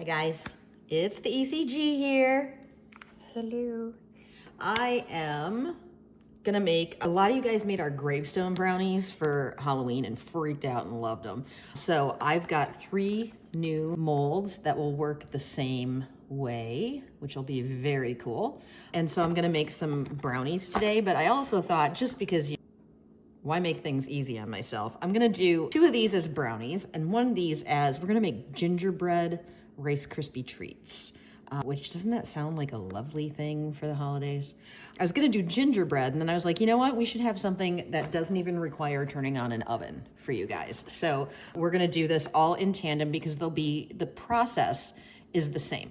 Hi guys, it's the ECG here. Hello. I am gonna make, a lot of you guys made our gravestone brownies for Halloween and freaked out and loved them. So I've got 3 new molds that will work the same way, which will be very cool. And so I'm gonna make some brownies today, but I also thought, just because why make things easy on myself? I'm gonna do 2 of these as brownies and 1 of these as, we're gonna make gingerbread Rice Krispie Treats. Which, doesn't that sound like a lovely thing for the holidays? I was gonna do gingerbread, and then I was like, you know what? We should have something that doesn't even require turning on an oven for you guys. So we're gonna do this all in tandem because the process is the same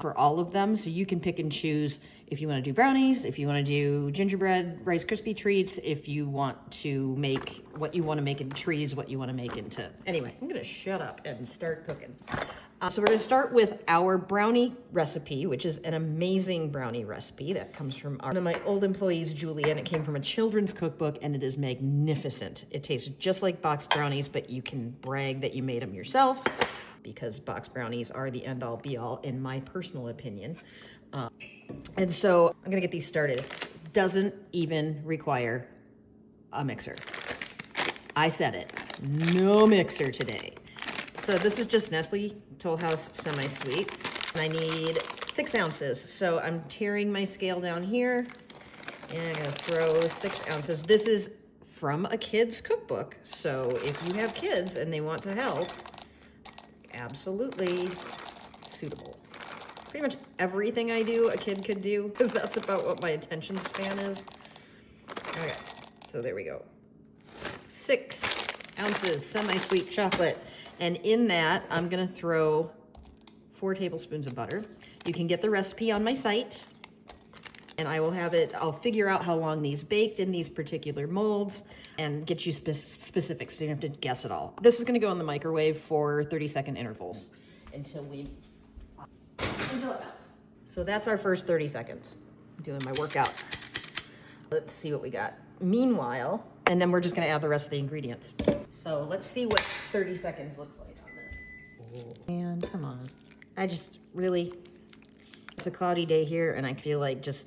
for all of them. So you can pick and choose if you wanna do brownies, if you wanna do gingerbread Rice Krispie Treats, if you want to make what you wanna make into trees, what you wanna make into... Anyway, I'm gonna shut up and start cooking. So we're gonna start with our brownie recipe, which is an amazing brownie recipe that comes from one of my old employees, Julia, and it came from a children's cookbook, and it is magnificent. It tastes just like box brownies, but you can brag that you made them yourself, because box brownies are the end-all be-all, in my personal opinion. And so I'm gonna get these started. Doesn't even require a mixer. I said it, no mixer today. So this is just Nestle Toll House semi-sweet, and I need 6 ounces. So I'm tearing my scale down here, and I'm gonna throw 6 ounces. This is from a kid's cookbook, so if you have kids and they want to help, absolutely suitable. Pretty much everything I do, a kid could do, because that's about what my attention span is. Okay, so there we go. 6 ounces semi-sweet chocolate. And in that, I'm gonna throw 4 tablespoons of butter. You can get the recipe on my site, and I will have it, I'll figure out how long these baked in these particular molds and get you specifics, so you don't have to guess it all. This is gonna go in the microwave for 30-second intervals until it melts. So that's our first 30 seconds. I'm doing my workout. Let's see what we got. Meanwhile, and then we're just gonna add the rest of the ingredients. So let's see what 30 seconds looks like on this. And come on. It's a cloudy day here, and I feel like just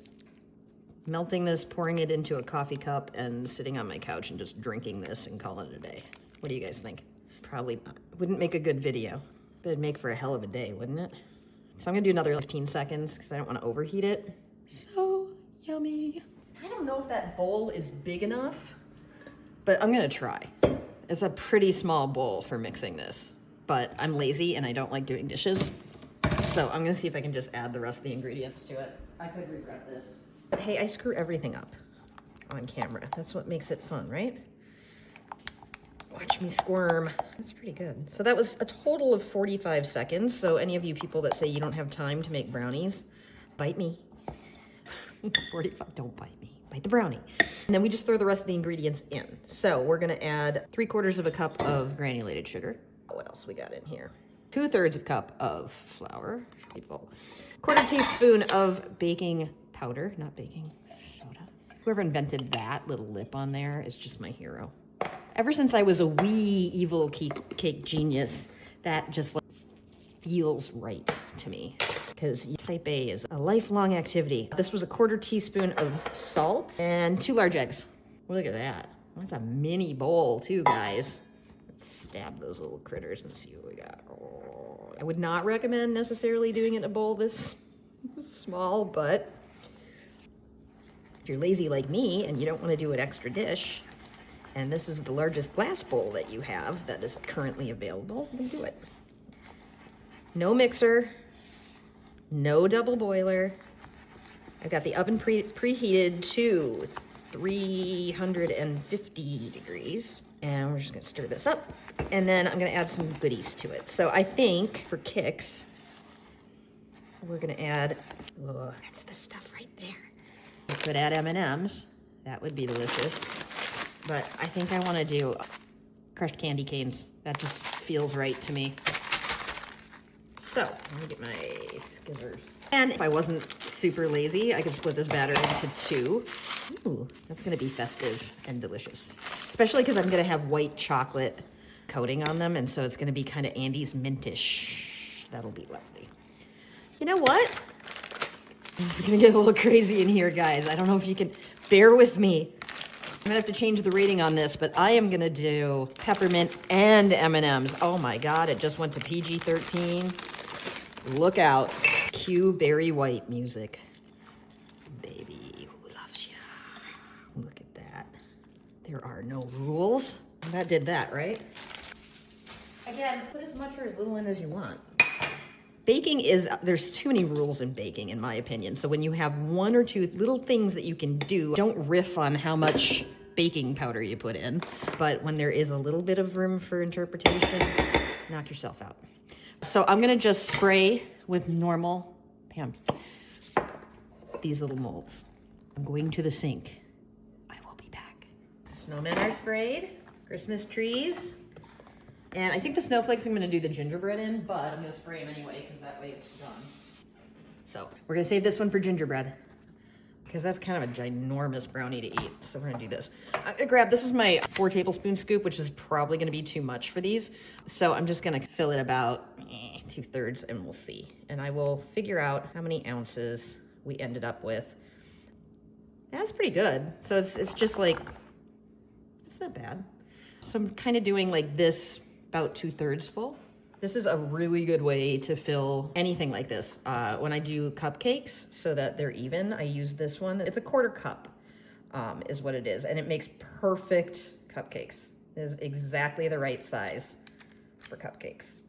melting this, pouring it into a coffee cup, and sitting on my couch and just drinking this and calling it a day. What do you guys think? Probably not. Wouldn't make a good video, but it'd make for a hell of a day, wouldn't it? So I'm gonna do another 15 seconds because I don't want to overheat it. So yummy. I don't know if that bowl is big enough, but I'm gonna try. It's a pretty small bowl for mixing this, but I'm lazy and I don't like doing dishes. So I'm gonna see if I can just add the rest of the ingredients to it. I could regret this. But hey, I screw everything up on camera. That's what makes it fun, right? Watch me squirm. That's pretty good. So that was a total of 45 seconds. So any of you people that say you don't have time to make brownies, bite me. 45, don't bite me. Bite the brownie. And then we just throw the rest of the ingredients in. So we're gonna add 3/4 cup of granulated sugar. What else we got in here? 2/3 cup of flour. 1/4 teaspoon of baking powder, not baking soda. Whoever invented that little lip on there is just my hero. Ever since I was a wee evil cake genius, that just like feels right to me. Because type A is a lifelong activity. This was 1/4 teaspoon of salt and 2 large eggs. Look at that. That's a mini bowl too, guys. Let's stab those little critters and see what we got. Oh, I would not recommend necessarily doing it in a bowl this small, but if you're lazy like me and you don't want to do an extra dish, and this is the largest glass bowl that you have that is currently available, then do it. No mixer. No double boiler. I've got the oven preheated to 350 degrees. And we're just gonna stir this up. And then I'm gonna add some goodies to it. So I think for kicks, we're gonna add, oh, that's the stuff right there. I could add M&Ms. That would be delicious. But I think I wanna do crushed candy canes. That just feels right to me. So, let me get my skimmers. And if I wasn't super lazy, I could split this batter into 2. Ooh, that's gonna be festive and delicious. Especially because I'm gonna have white chocolate coating on them, and so it's gonna be kind of Andy's mintish. That'll be lovely. You know what? It's gonna get a little crazy in here, guys. I don't know if you can bear with me. I'm gonna have to change the rating on this, but I am gonna do peppermint and M&Ms. Oh my God, it just went to PG-13. Look out. Cue Barry White music. Baby, who loves ya? Look at that. There are no rules. That did that, right? Again, put as much or as little in as you want. Baking there's too many rules in baking, in my opinion. So when you have one or two little things that you can do, don't riff on how much baking powder you put in. But when there is a little bit of room for interpretation, knock yourself out. So I'm gonna just spray with normal, Pam, these little molds. I'm going to the sink. I will be back. Snowmen are sprayed, Christmas trees. And I think the snowflakes I'm gonna do the gingerbread in, but I'm gonna spray them anyway, because that way it's done. So we're gonna save this one for gingerbread, because that's kind of a ginormous brownie to eat. So we're gonna do this. I'm gonna grab, this is my 4 tablespoon scoop, which is probably gonna be too much for these. So I'm just gonna fill it about 2/3 and we'll see. And I will figure out how many ounces we ended up with. That's pretty good. So it's just like, it's not bad. So I'm kind of doing like this, about 2/3 full. This is a really good way to fill anything like this. When I do cupcakes so that they're even, I use this one. It's a 1/4 cup is what it is. And it makes perfect cupcakes. It is exactly the right size for cupcakes.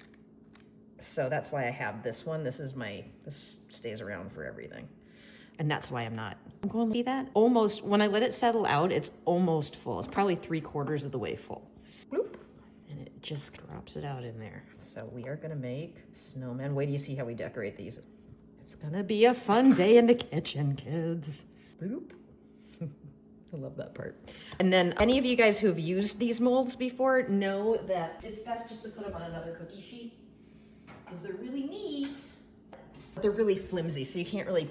So that's why I have this one. This stays around for everything. And that's why I'm going to see that. Almost, when I let it settle out, it's almost full. It's probably 3/4 of the way full. Bloop. And it just drops it out in there. So we are gonna make snowmen. Wait till you see how we decorate these. It's gonna be a fun day in the kitchen, kids. Bloop. I love that part. And then any of you guys who have used these molds before know that it's best just to put them on another cookie sheet, because they're really neat, but they're really flimsy, so you can't really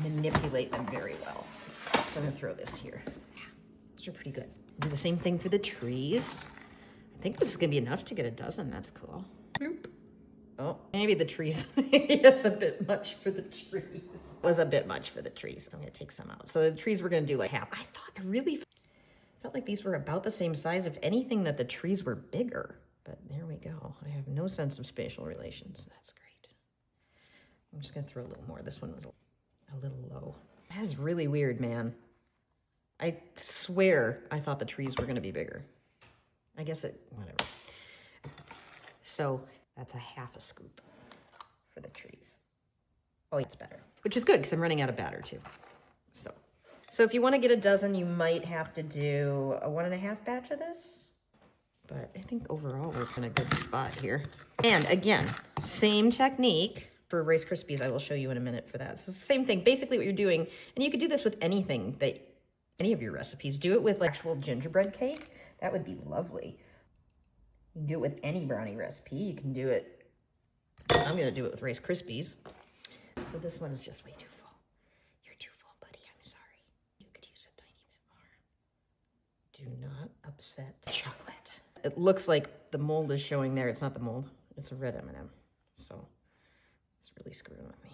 manipulate them very well. So I'm gonna throw this here. Yeah, these are pretty good. Do the same thing for the trees. I think this is gonna be enough to get a dozen. That's cool. Boop. Oh, maybe the trees. It's a bit much for the trees. It was a bit much for the trees. I'm gonna take some out. So the trees we're gonna do like half. I really felt like these were about the same size. If anything, that the trees were bigger. But there we go. I have no sense of spatial relations. That's great. I'm just gonna throw a little more. This one was a little low. That's really weird, man. I swear I thought the trees were gonna be bigger. I guess whatever. So that's a 1/2 scoop for the trees. Oh, it's better, which is good because I'm running out of batter too. So if you want to get a dozen, you might have to do a 1.5 batch of this. But I think overall we're in a good spot here. And again, same technique for Rice Krispies. I will show you in a minute for that. So it's the same thing, basically what you're doing. And you could do this with anything, any of your recipes. Do it with like actual gingerbread cake. That would be lovely. You can do it with any brownie recipe. You can do it, I'm gonna do it with Rice Krispies. So this one is just way too full. You're too full, buddy, I'm sorry. You could use a tiny bit more. Do not upset the chocolate. It looks like the mold is showing there. It's not the mold, it's a red M&M. So it's really screwing with me.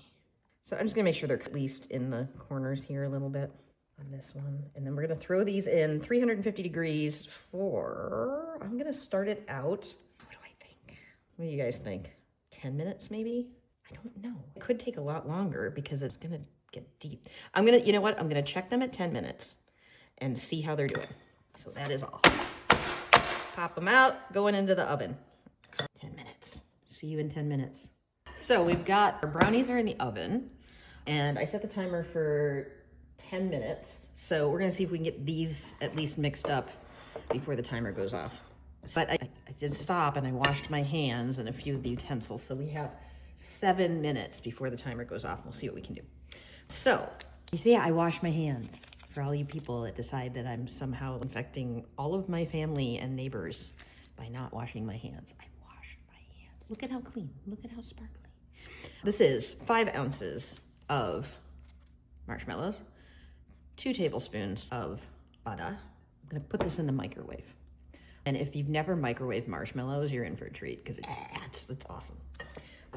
So I'm just gonna make sure they're at least in the corners here a little bit. On this one, and then we're gonna throw these in 350 degrees for, I'm gonna start it out. What do I think? What do you guys think? 10 minutes maybe? I don't know. It could take a lot longer because it's gonna get deep. You know what? I'm gonna check them at 10 minutes and see how they're doing. So that is all. Pop them out, going into the oven. 10 minutes. See you in 10 minutes. So we've got, our brownies are in the oven, and I set the timer for 10 minutes. So we're gonna see if we can get these at least mixed up before the timer goes off. But I did stop and I washed my hands and a few of the utensils. So we have 7 minutes before the timer goes off. We'll see what we can do. So you see, I wash my hands. For all you people that decide that I'm somehow infecting all of my family and neighbors by not washing my hands. I wash my hands. Look at how clean, look at how sparkly. This is 5 ounces of marshmallows, 2 tablespoons of butter. I'm gonna put this in the microwave. And if you've never microwaved marshmallows, you're in for a treat because it's awesome.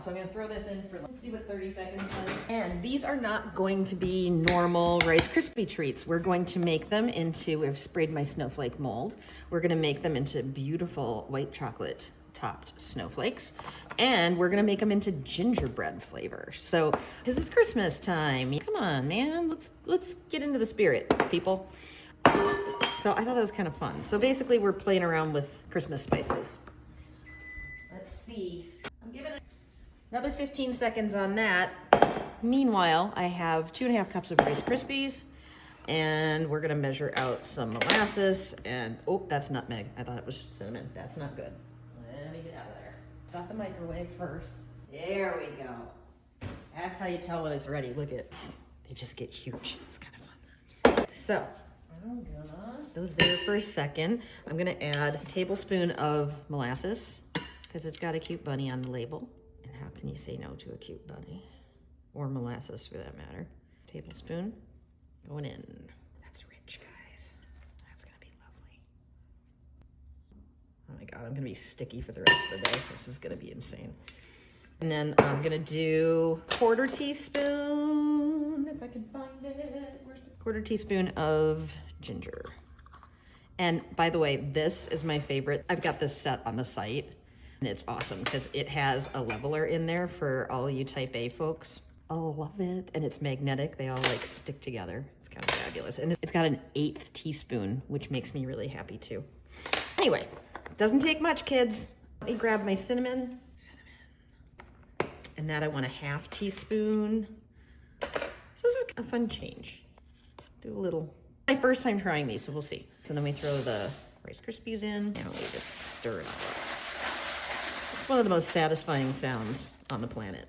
So I'm gonna throw this in for, let's see what 30 seconds does. And these are not going to be normal Rice Krispie Treats. We're going to make them into, we've sprayed my snowflake mold. We're gonna make them into beautiful white chocolate topped snowflakes. And we're gonna make them into gingerbread flavor. So, this is Christmas time. Come on, man, let's get into the spirit, people. So I thought that was kind of fun. So basically we're playing around with Christmas spices. Let's see. I'm giving it another 15 seconds on that. Meanwhile, I have 2.5 cups of Rice Krispies, and we're gonna measure out some molasses and, oh, that's nutmeg. I thought it was cinnamon. That's not good. Let me get out of there. Stop the microwave first. There we go. That's how you tell when it's ready. Look at, they just get huge. It's kind of fun. So, I'm gonna those there for a second. I'm gonna add a tablespoon of molasses because it's got a cute bunny on the label. And how can you say no to a cute bunny? Or molasses for that matter. Tablespoon going in. That's rich, guys. That's gonna be lovely. Oh my God, I'm gonna be sticky for the rest of the day. This is gonna be insane. And then I'm gonna do 1/4 teaspoon, if I can find it. Where's the 1/4 teaspoon of ginger. And by the way, this is my favorite. I've got this set on the site and it's awesome because it has a leveler in there for all you type A folks. Oh, love it. And it's magnetic. They all like stick together. It's kind of fabulous. And it's got an 1/8 teaspoon, which makes me really happy too. Anyway, it doesn't take much, kids. Let me grab my cinnamon. And that I want a 1/2 teaspoon. So this is a fun change. Do a little, my first time trying these, so we'll see. So then we throw the Rice Krispies in and we just stir it all up. It's one of the most satisfying sounds on the planet.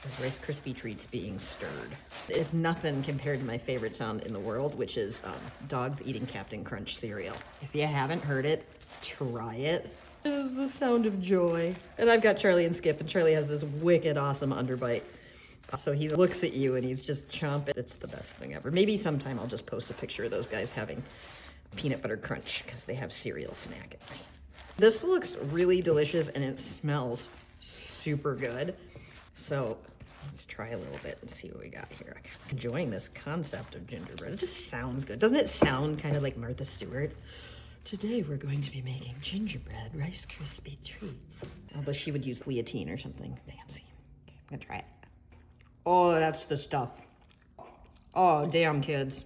Is Rice Krispie Treats being stirred. It's nothing compared to my favorite sound in the world, which is dogs eating Captain Crunch cereal. If you haven't heard it, try it. It is the sound of joy. And I've got Charlie and Skip, and Charlie has this wicked awesome underbite. So he looks at you and he's just chomping. It's the best thing ever. Maybe sometime I'll just post a picture of those guys having peanut butter crunch because they have cereal snack at night. This looks really delicious and it smells super good. So let's try a little bit and see what we got here. I'm enjoying this concept of gingerbread. It just sounds good. Doesn't it sound kind of like Martha Stewart? Today we're going to be making gingerbread Rice Krispie Treats. Although she would use guillotine or something fancy. Okay, I'm gonna try it. Oh, that's the stuff. Oh, damn, kids.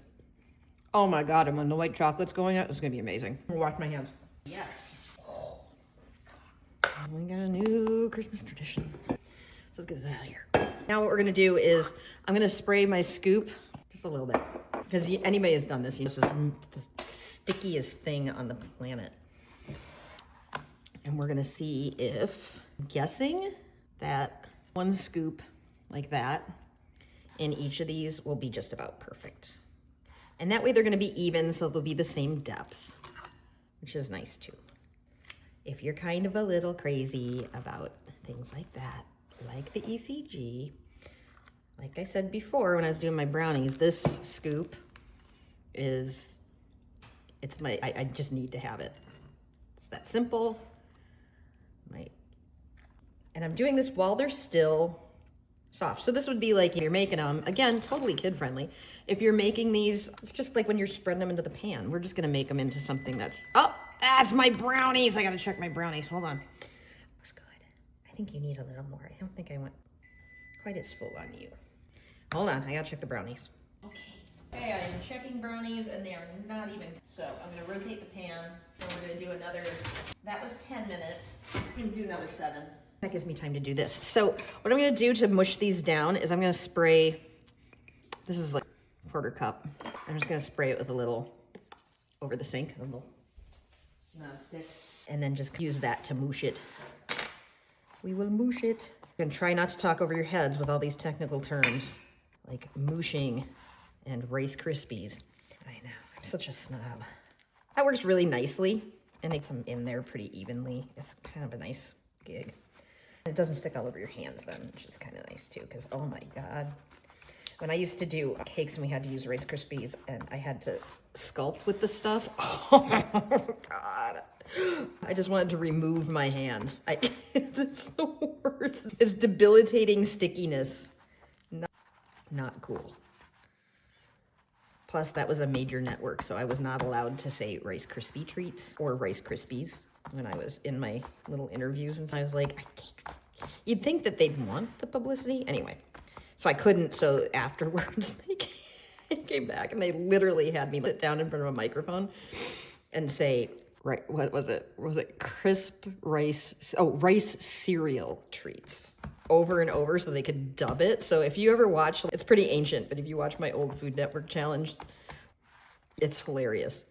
Oh my God, and when the white chocolate's going out, it's gonna be amazing. I'm gonna wash my hands. Yes. Oh. We got a new Christmas tradition. So let's get this out of here. Now what we're gonna do is, I'm gonna spray my scoop just a little bit. Because anybody has done this, this is the stickiest thing on the planet. And we're gonna see if, I'm guessing that 1 scoop like that in each of these will be just about perfect. And that way they're gonna be even, so they'll be the same depth, which is nice too. If you're kind of a little crazy about things like that, like the ECG, like I said before when I was doing my brownies, this scoop is, it's my, I just need to have it. It's that simple. And I'm doing this while they're still soft. So this would be like, you're making them, again, totally kid-friendly. If you're making these, it's just like when you're spreading them into the pan. We're just gonna make them into something that's, oh, that's my brownies. I gotta check my brownies, hold on. Looks good. I think you need a little more. I don't think I went quite as full on you. Hold on, I gotta check the brownies. Okay, I am checking brownies and they are not even. So I'm gonna rotate the pan and we're gonna do another, that was 10 minutes. I'm gonna do another 7. That gives me time to do this. So what I'm gonna do to mush these down is I'm gonna spray, this is like 1/4 cup. I'm just gonna spray it with a little over the sink, a little nonstick, and then just use that to moosh it. We will moosh it. And try not to talk over your heads with all these technical terms like mooshing and Rice Krispies. I know, I'm such a snob. That works really nicely and makes them in there pretty evenly. It's kind of a nice gig. It doesn't stick all over your hands then, which is kind of nice too, because oh my God. When I used to do cakes and we had to use Rice Krispies and I had to sculpt with the stuff, oh my God. I just wanted to remove my hands. It's the worst. It's debilitating stickiness. Not cool. Plus, that was a major network, so I was not allowed to say Rice Krispie Treats or Rice Krispies when I was in my little interviews. And so I was like, I can't. You'd think that they'd want the publicity. Anyway, so I couldn't. So afterwards, they came back and they literally had me sit down in front of a microphone and say, right, what was it? Was it Rice cereal treats over and over so they could dub it. So if you ever watch, it's pretty ancient, but if you watch my old Food Network challenge, it's hilarious.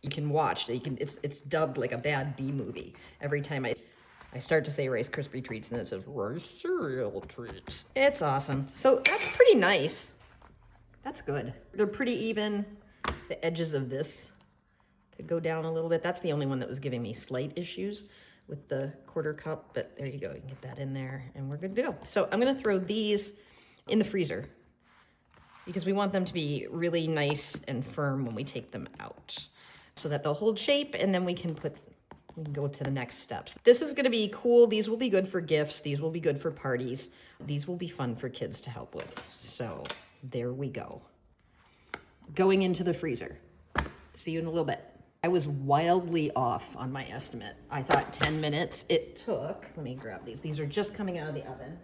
You can watch, it's dubbed like a bad B movie. Every time I start to say Rice Krispie Treats and it says Rice Cereal Treats. It's awesome. So that's pretty nice. That's good. They're pretty even. The edges of this could go down a little bit. That's the only one that was giving me slight issues with the quarter cup, but there you go. You can get that in there and we're good to go. So I'm gonna throw these in the freezer because we want them to be really nice and firm when we take them out so that they'll hold shape, and then we can go to the next steps. This is gonna be cool. These will be good for gifts. These will be good for parties. These will be fun for kids to help with. So there we go. Going into the freezer. See you in a little bit. I was wildly off on my estimate. I thought 10 minutes. It took, let me grab these. These are just coming out of the oven.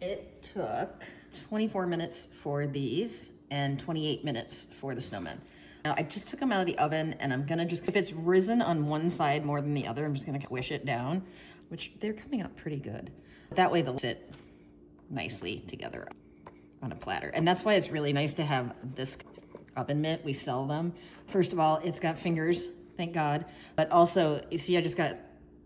It took 24 minutes for these and 28 minutes for the snowmen. Now I just took them out of the oven and I'm gonna just, if it's risen on one side more than the other, I'm just gonna squish it down, which they're coming out pretty good. That way they'll sit nicely together on a platter. And that's why it's really nice to have this oven mitt. We sell them. First of all, it's got fingers, thank God. But also, you see I just got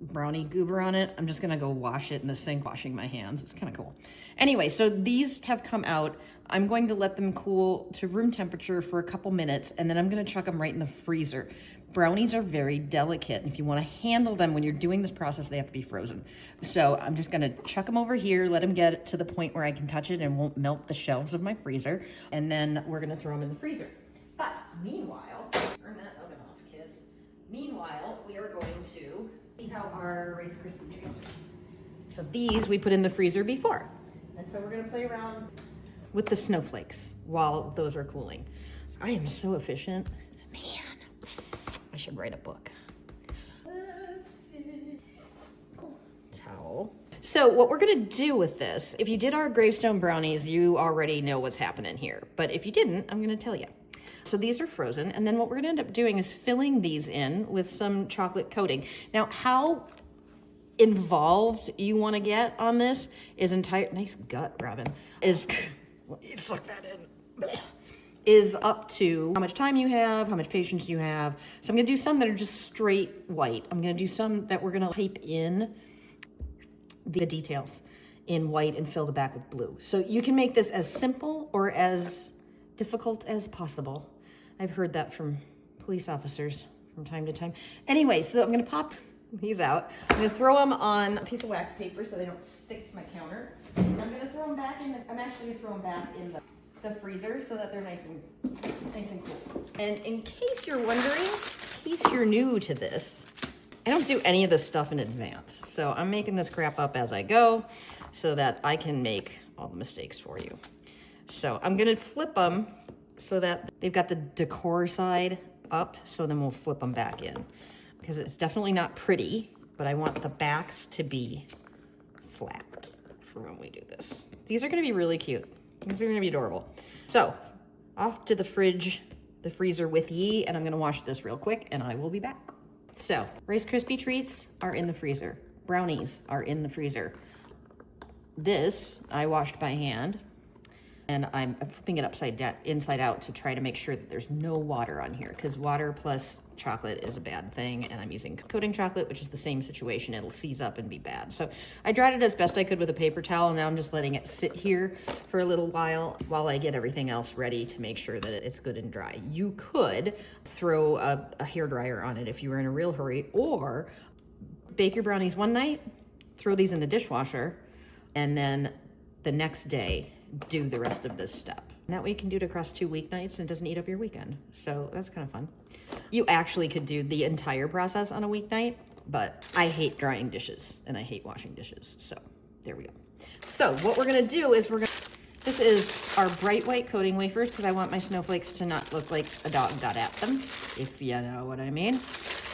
brownie goober on it. I'm just gonna go wash it in the sink, washing my hands. It's kind of cool. Anyway, so these have come out. I'm going to let them cool to room temperature for a couple minutes, and then I'm gonna chuck them right in the freezer. Brownies are very delicate. If you wanna handle them when you're doing this process, they have to be frozen. So I'm just gonna chuck them over here, let them get to the point where I can touch it and won't melt the shelves of my freezer, and then we're gonna throw them in the freezer. But meanwhile, turn that oven off, kids. Meanwhile, we are going to see how our Rice Krispie Treats are. So these we put in the freezer before. And so we're gonna play around with the snowflakes while those are cooling. I am so efficient. Man, I should write a book. Let's see. Towel. So what we're gonna do with this, if you did our gravestone brownies, you already know what's happening here. But if you didn't, I'm gonna tell you. So these are frozen, and then what we're gonna end up doing is filling these in with some chocolate coating. Now, how involved you wanna get on this is nice gut, Robin, suck that in, is up to how much time you have, how much patience you have. So I'm gonna do some that are just straight white. I'm gonna do some that we're gonna type in the details in white and fill the back with blue. So you can make this as simple or as difficult as possible. I've heard that from police officers from time to time. Anyway, so I'm gonna pop these out. I'm gonna throw them on a piece of wax paper so they don't stick to my counter. I'm gonna throw them back in I'm actually gonna throw them back in the freezer so that they're nice and cool. And in case you're wondering, in case you're new to this, I don't do any of this stuff in advance. So I'm making this crap up as I go so that I can make all the mistakes for you. So I'm gonna flip them so that they've got the decor side up, so then we'll flip them back in. Because it's definitely not pretty, but I want the backs to be flat for when we do this. These are gonna be really cute. These are gonna be adorable. So, off to the freezer with ye, and I'm gonna wash this real quick, and I will be back. So, Rice Krispie Treats are in the freezer. Brownies are in the freezer. This, I washed by hand, and I'm flipping it inside out to try to make sure that there's no water on here, because water plus chocolate is a bad thing, and I'm using coating chocolate, which is the same situation. It'll seize up and be bad. So I dried it as best I could with a paper towel, and now I'm just letting it sit here for a little while I get everything else ready to make sure that it's good and dry. You could throw a hairdryer on it if you were in a real hurry, or bake your brownies one night, throw these in the dishwasher, and then the next day do the rest of this step. And that way you can do it across 2 weeknights and it doesn't eat up your weekend. So that's kind of fun. You actually could do the entire process on a weeknight, but I hate drying dishes and I hate washing dishes. So there we go. So what we're gonna do is this is our bright white coating wafers because I want my snowflakes to not look like a dog got at them, if you know what I mean.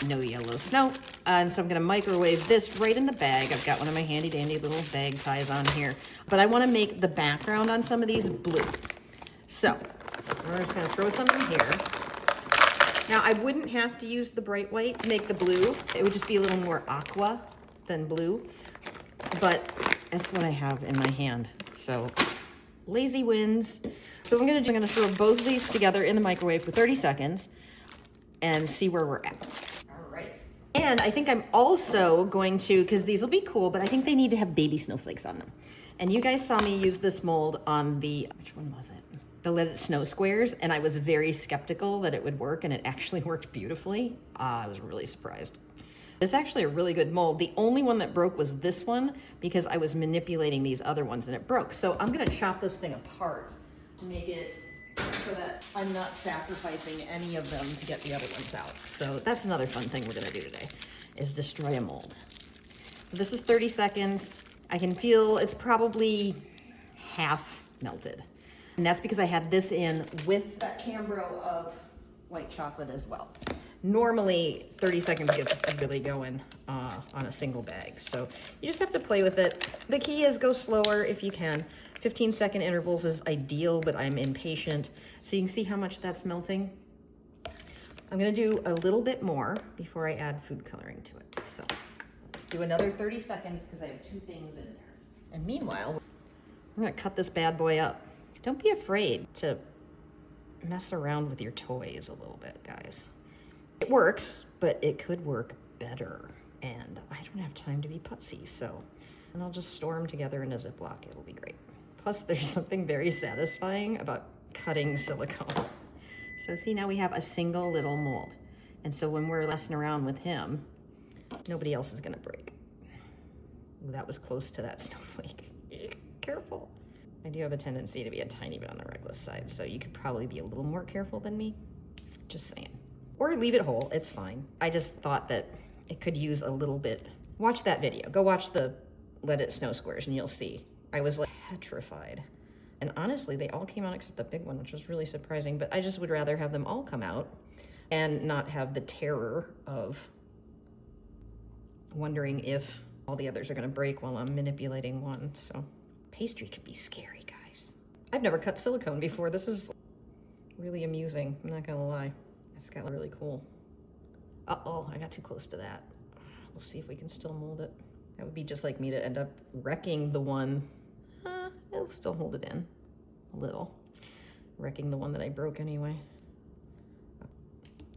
No yellow snow. And so I'm gonna microwave this right in the bag. I've got one of my handy dandy little bag ties on here, but I wanna make the background on some of these blue. So we're just gonna throw some in here. Now I wouldn't have to use the bright white to make the blue. It would just be a little more aqua than blue, but that's what I have in my hand. So lazy wins. So I'm gonna throw both of these together in the microwave for 30 seconds and see where we're at. All right. And I think I'm also going to, because these will be cool, but I think they need to have baby snowflakes on them. And you guys saw me use this mold on the, which one was it? The Let It Snow squares, and I was very skeptical that it would work, and it actually worked beautifully. I was really surprised. It's actually a really good mold. The only one that broke was this one because I was manipulating these other ones and it broke. So I'm gonna chop this thing apart to make it so that I'm not sacrificing any of them to get the other ones out. So that's another fun thing we're gonna do today, is destroy a mold. So this is 30 seconds. I can feel it's probably half melted. And that's because I had this in with that Cambro of white chocolate as well. Normally 30 seconds gets really going on a single bag. So you just have to play with it. The key is go slower if you can. 15-second intervals is ideal, but I'm impatient. So you can see how much that's melting. I'm gonna do a little bit more before I add food coloring to it. So let's do another 30 seconds because I have two things in there. And meanwhile, I'm gonna cut this bad boy up. Don't be afraid to mess around with your toys a little bit, guys. It works, but it could work better. And I don't have time to be putsy, so, and I'll just store them together in a Ziploc. It'll be great. Plus, there's something very satisfying about cutting silicone. So see, now we have a single little mold. And so when we're messing around with him, nobody else is gonna break. Ooh, that was close to that snowflake. Careful. I do have a tendency to be a tiny bit on the reckless side, so you could probably be a little more careful than me. Just saying. Or leave it whole, it's fine. I just thought that it could use a little bit. Watch that video. Go watch the Let It Snow squares and you'll see. I was like petrified. And honestly, they all came out except the big one, which was really surprising, but I just would rather have them all come out and not have the terror of wondering if all the others are gonna break while I'm manipulating one. So pastry could be scary, guys. I've never cut silicone before. This is really amusing, I'm not gonna lie. It's got really cool. Uh-oh, I got too close to that. We'll see if we can still mold it. That would be just like me to end up wrecking the one. It'll still hold it in a little. Wrecking the one that I broke anyway.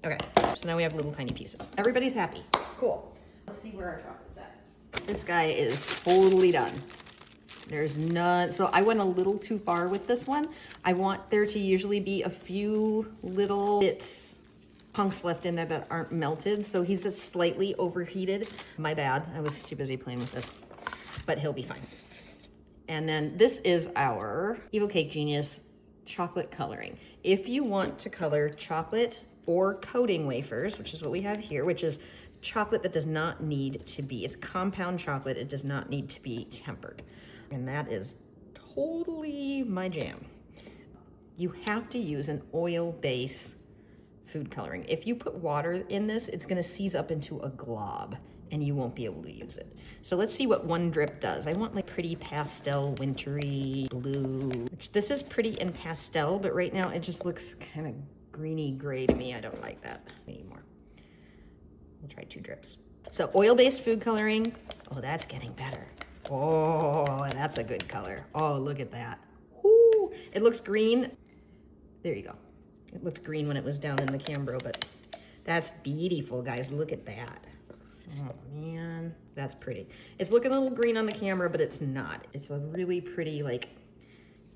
Okay, so now we have little tiny pieces. Everybody's happy. Cool. Let's see where our chocolate's at. This guy is totally done. There's none, so I went a little too far with this one. I want there to usually be a few little bits, hunks left in there that aren't melted. So he's just slightly overheated. My bad, I was too busy playing with this, but he'll be fine. And then this is our Evil Cake Genius chocolate coloring. If you want to color chocolate or coating wafers, which is what we have here, which is chocolate that does not need to be, it's compound chocolate, it does not need to be tempered. And that is totally my jam. You have to use an oil base food coloring. If you put water in this, it's gonna seize up into a glob and you won't be able to use it. So let's see what one drip does. I want like pretty pastel, wintry blue, which this is pretty in pastel, but right now it just looks kind of greeny gray to me. I don't like that anymore. We'll try 2 drips. So oil-based food coloring. Oh, that's getting better. Oh, that's a good color. Oh, look at that. Ooh, it looks green. There you go. It looked green when it was down in the Cambro, but that's beautiful, guys. Look at that. Oh man, that's pretty. It's looking a little green on the camera, but it's not. It's a really pretty, like,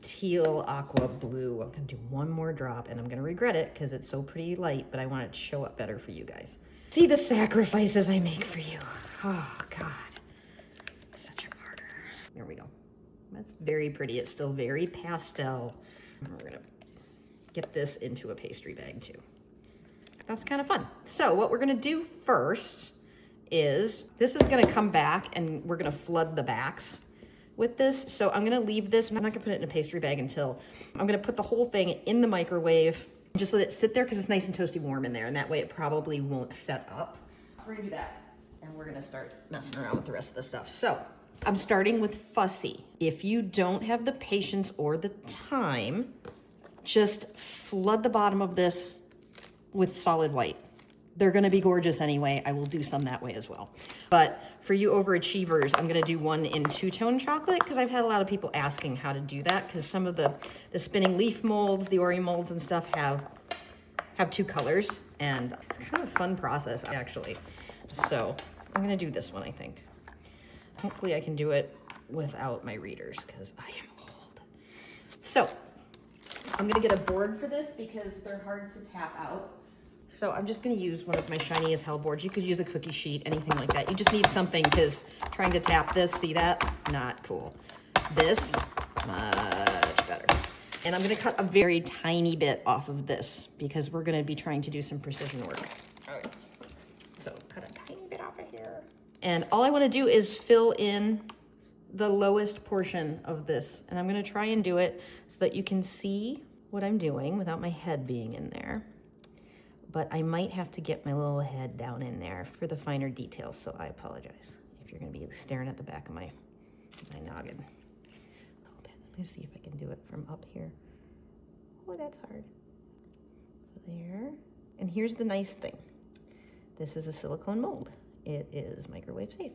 teal aqua blue. I'm gonna do one more drop and I'm gonna regret it because it's so pretty light, but I want it to show up better for you guys. See the sacrifices I make for you. Oh God, such a martyr. There we go. That's very pretty. It's still very pastel. We're gonna get this into a pastry bag too. I that's kind of fun. So what we're gonna do first is, this is gonna come back and we're gonna flood the backs with this. So I'm gonna leave this, I'm not gonna put it in a pastry bag until, I'm gonna put the whole thing in the microwave, just let it sit there because it's nice and toasty warm in there, and that way it probably won't set up. So we're gonna do that, and we're gonna start messing around with the rest of the stuff. So I'm starting with fussy. If you don't have the patience or the time, just flood the bottom of this with solid white. They're gonna be gorgeous anyway. I will do some that way as well. But for you overachievers, I'm gonna do one in two-tone chocolate because I've had a lot of people asking how to do that, because some of the spinning leaf molds, the Oreo molds and stuff have two colors, and it's kind of a fun process actually. So I'm gonna do this one, I think. Hopefully I can do it without my readers because I am old. So I'm gonna get a board for this because they're hard to tap out. So I'm just gonna use one of my shiny as hell boards. You could use a cookie sheet, anything like that. You just need something, because trying to tap this, see that? Not cool. This, much better. And I'm gonna cut a very tiny bit off of this because we're gonna be trying to do some precision work. All right. So cut a tiny bit off of here. And all I wanna do is fill in the lowest portion of this. And I'm gonna try and do it so that you can see what I'm doing without my head being in there. But I might have to get my little head down in there for the finer details, so I apologize if you're gonna be staring at the back of my noggin. A little bit. Let me see if I can do it from up here. Oh, that's hard. So there. And here's the nice thing. This is a silicone mold. It is microwave safe.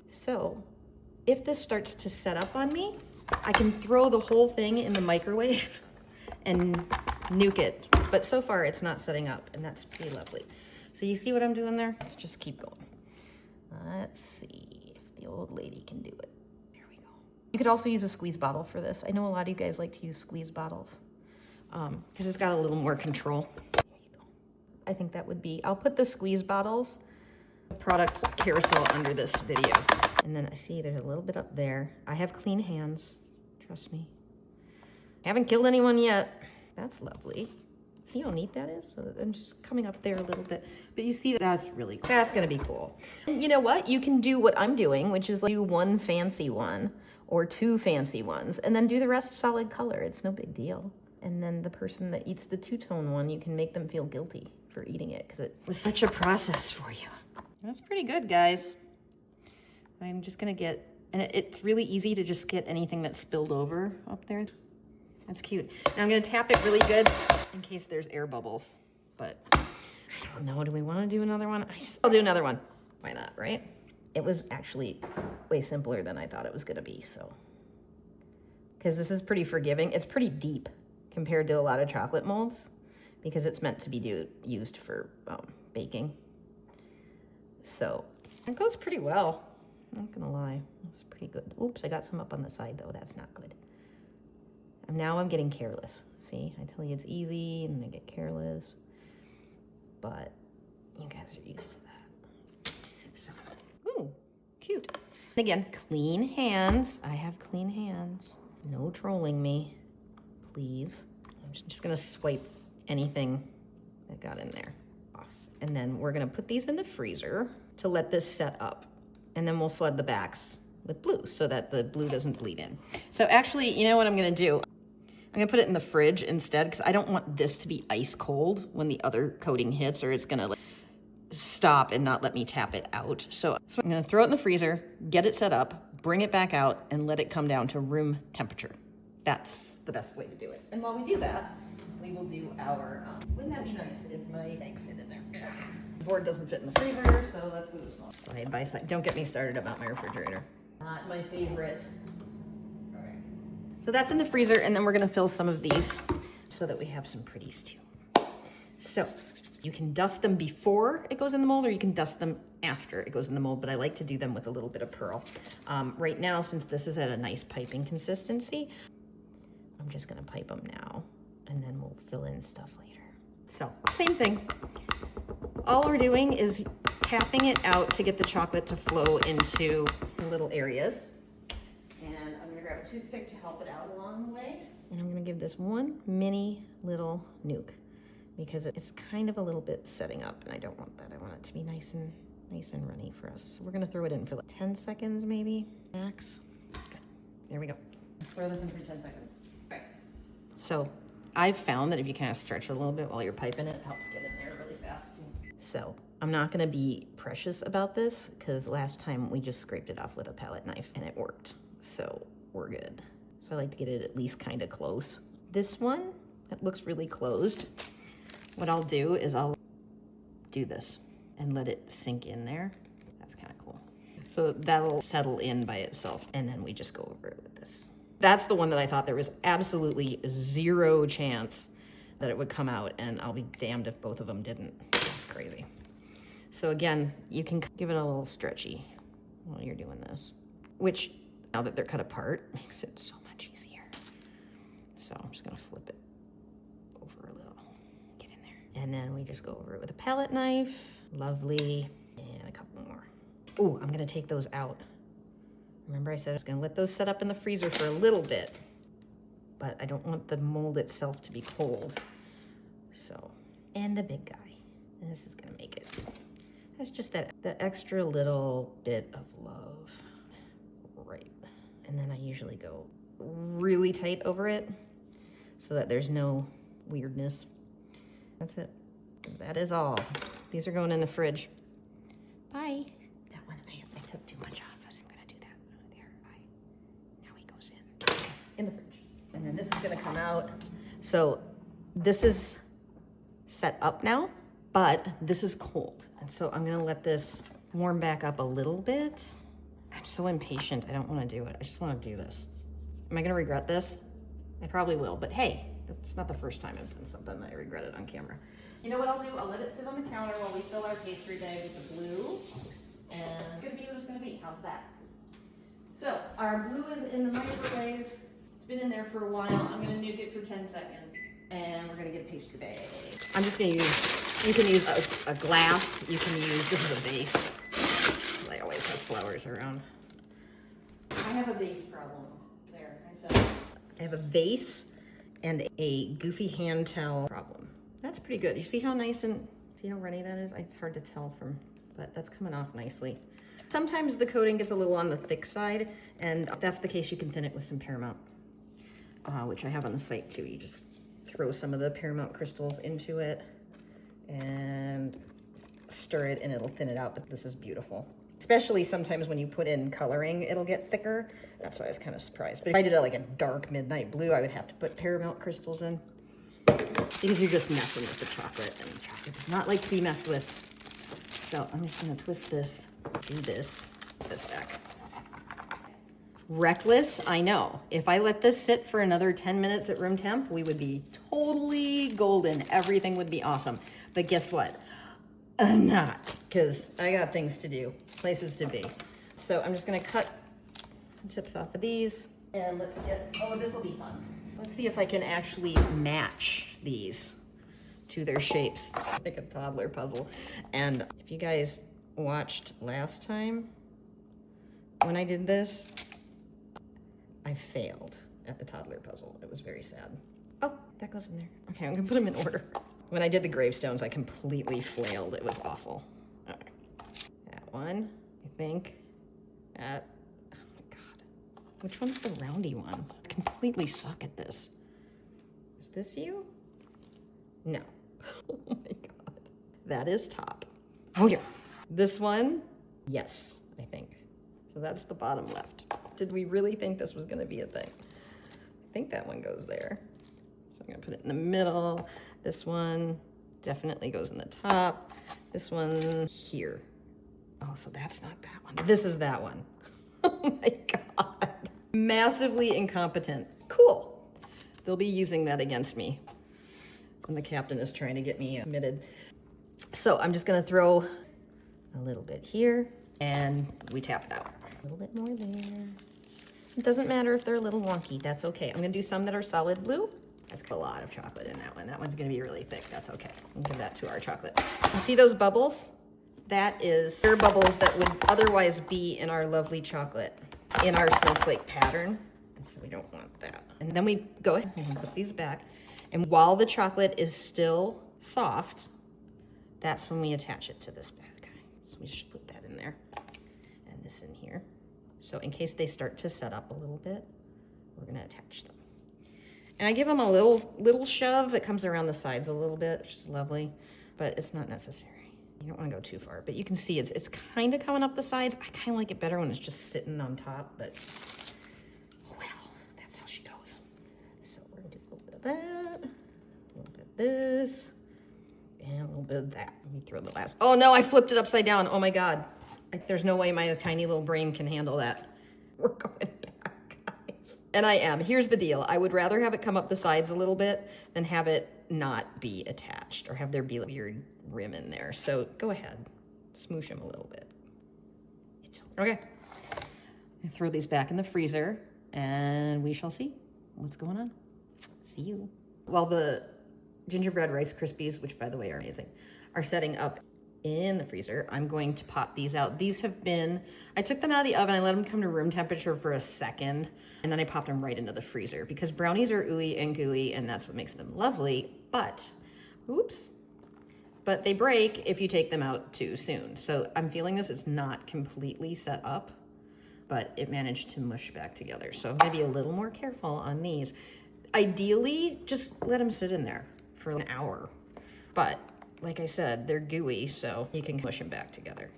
So if this starts to set up on me, I can throw the whole thing in the microwave and nuke it. But so far it's not setting up, and that's pretty lovely. So you see what I'm doing there? Let's just keep going. Let's see if the old lady can do it. There we go. You could also use a squeeze bottle for this. I know a lot of you guys like to use squeeze bottles because it's got a little more control. There you go. I think that would be, I'll put the squeeze bottles product carousel under this video. And then I see there's a little bit up there. I have clean hands, trust me. I haven't killed anyone yet. That's lovely. See how neat that is? So I'm just coming up there a little bit, but you see that's gonna be cool. And you know what? You can do what I'm doing, which is like do one fancy one or two fancy ones, and then do the rest solid color. It's no big deal. And then the person that eats the two-tone one, you can make them feel guilty for eating it because it was such a process for you. That's pretty good, guys. I'm just gonna get, and it's really easy to just get anything that's spilled over up there. That's cute. Now I'm gonna tap it really good in case there's air bubbles, but I don't know, do we wanna do another one? I'll do another one. Why not, right? It was actually way simpler than I thought it was gonna be, so. Because this is pretty forgiving. It's pretty deep compared to a lot of chocolate molds because it's meant to be used for baking. So it goes pretty well, I'm not gonna lie. It's pretty good. Oops, I got some up on the side though, that's not good. And now I'm getting careless. See, I tell you it's easy and I get careless, but you guys are used to that. So, ooh, cute. Again, clean hands. I have clean hands. No trolling me, please. I'm just gonna swipe anything that got in there off. And then we're gonna put these in the freezer to let this set up. And then we'll flood the backs with blue so that the blue doesn't bleed in. So actually, you know what I'm gonna do? I'm gonna put it in the fridge instead because I don't want this to be ice cold when the other coating hits, or it's gonna like stop and not let me tap it out. So I'm gonna throw it in the freezer, get it set up, bring it back out, and let it come down to room temperature. That's the best way to do it. And while we do that, we will do our, wouldn't that be nice if my bag fit in there? Ugh. The board doesn't fit in the freezer, so let's move small. Side by side. Don't get me started about my refrigerator. Not my favorite. Okay. So that's in the freezer, and then we're gonna fill some of these so that we have some pretties too. So you can dust them before it goes in the mold, or you can dust them after it goes in the mold, but I like to do them with a little bit of pearl. Right now, since this is at a nice piping consistency, I'm just gonna pipe them now, and then we'll fill in stuff later. So, same thing. All we're doing is tapping it out to get the chocolate to flow into little areas. And I'm gonna grab a toothpick to help it out along the way. And I'm gonna give this one mini little nuke, because it's kind of a little bit setting up, and I don't want that. I want it to be nice and runny for us. So we're gonna throw it in for like 10 seconds maybe, max. Good. There we go. Let's throw this in for 10 seconds. Okay. So I've found that if you kind of stretch it a little bit while you're piping it, it helps get in there really fast too. So I'm not gonna be precious about this because last time we just scraped it off with a palette knife and it worked. So we're good. So I like to get it at least kind of close. This one, it looks really closed. What I'll do is I'll do this and let it sink in there. That's kind of cool. So that'll settle in by itself. And then we just go over it with this. That's the one that I thought there was absolutely zero chance that it would come out, and I'll be damned if both of them didn't. It's crazy. So again, you can give it a little stretchy while you're doing this, which now that they're cut apart makes it so much easier. So I'm just gonna flip it over a little, get in there. And then we just go over it with a palette knife. Lovely, and a couple more. Oh, I'm gonna take those out. Remember I said I was gonna let those set up in the freezer for a little bit, but I don't want the mold itself to be cold. So, and the big guy, and this is gonna make it. That's just the extra little bit of love, right? And then I usually go really tight over it so that there's no weirdness. That's it. That is all. These are going in the fridge. Bye. That one, I took too much off. I'm gonna do that. There, bye. Now he goes in the fridge. And then this is gonna come out. So this is set up now, but this is cold. And so I'm gonna let this warm back up a little bit. I'm so impatient, I don't wanna do it. I just wanna do this. Am I gonna regret this? I probably will, but hey, it's not the first time I've done something that I regretted on camera. You know what I'll do? I'll let it sit on the counter while we fill our pastry bag with the blue. And it's gonna be what it's gonna be. How's that? So our glue is in the microwave. It's been in there for a while. I'm gonna nuke it for 10 seconds. And we're gonna get a pastry bag. I'm just gonna use, you can use a glass. You can use, this is a vase. I always have flowers around. I have a vase problem. There, I said. I have a vase and a goofy hand towel problem. That's pretty good. You see how nice and, see how runny that is? It's hard to tell from, but that's coming off nicely. Sometimes the coating gets a little on the thick side, and if that's the case, you can thin it with some Paramount, which I have on the site too. You just throw some of the Paramount crystals into it and stir it and it'll thin it out, but this is beautiful. Especially sometimes when you put in coloring, it'll get thicker. That's why I was kind of surprised. But if I did it like a dark midnight blue, I would have to put Paramount crystals in because you're just messing with the chocolate, and the chocolate does not like to be messed with. So I'm just gonna twist this, do this back. Reckless, I know. If I let this sit for another 10 minutes at room temp, we would be totally golden. Everything would be awesome. But guess what? I'm not, because I got things to do, places to be. So I'm just gonna cut the tips off of these, and let's get, oh, this will be fun. Let's see if I can actually match these to their shapes. It's like a toddler puzzle. And if you guys watched last time, when I did this, I failed at the toddler puzzle. It was very sad. Oh, that goes in there. Okay, I'm gonna put them in order. When I did the gravestones, I completely flailed. It was awful. All right. That one, I think. That, oh my God. Which one's the roundy one? I completely suck at this. Is this you? No. Oh my God. That is top. Oh yeah. This one, yes, I think. So that's the bottom left. Did we really think this was gonna be a thing? I think that one goes there. So I'm gonna put it in the middle. This one definitely goes in the top. This one here. Oh, so that's not that one. This is that one. Oh my God. Massively incompetent. Cool. They'll be using that against me. And the captain is trying to get me admitted. So I'm just gonna throw a little bit here and we tap it out. A little bit more there. It doesn't matter if they're a little wonky, that's okay. I'm gonna do some that are solid blue. That's a lot of chocolate in that one. That one's gonna be really thick, that's okay. We'll give that to our chocolate. You see those bubbles? That is air bubbles that would otherwise be in our lovely chocolate, in our snowflake pattern. And so we don't want that. And then we go ahead and put these back. And while the chocolate is still soft, that's when we attach it to this bad guy. So we should put that in there and this in here. So in case they start to set up a little bit, we're gonna attach them. And I give them a little shove. It comes around the sides a little bit, which is lovely, but it's not necessary. You don't wanna go too far, but you can see it's kind of coming up the sides. I kind of like it better when it's just sitting on top, but well, that's how she goes. So we're gonna do a little bit of that, a little bit of this, and a little bit of that. Let me throw the last. Oh no, I flipped it upside down. Oh my God. There's no way my tiny little brain can handle that. We're going back, guys. And I am. Here's the deal. I would rather have it come up the sides a little bit than have it not be attached or have there be a weird rim in there. So go ahead, smoosh them a little bit. Okay. I throw these back in the freezer and we shall see what's going on. See you. While the gingerbread Rice Krispies, which by the way are amazing, are setting up in the freezer, I'm going to pop these out. These have been, I took them out of the oven, I let them come to room temperature for a second, and then I popped them right into the freezer because brownies are ooey and gooey, and that's what makes them lovely, but, oops, but they break if you take them out too soon. So I'm feeling this is not completely set up, but it managed to mush back together. So I'm gonna be a little more careful on these. Ideally, just let them sit in there for an hour, but like I said, they're gooey, so you can mush them back together.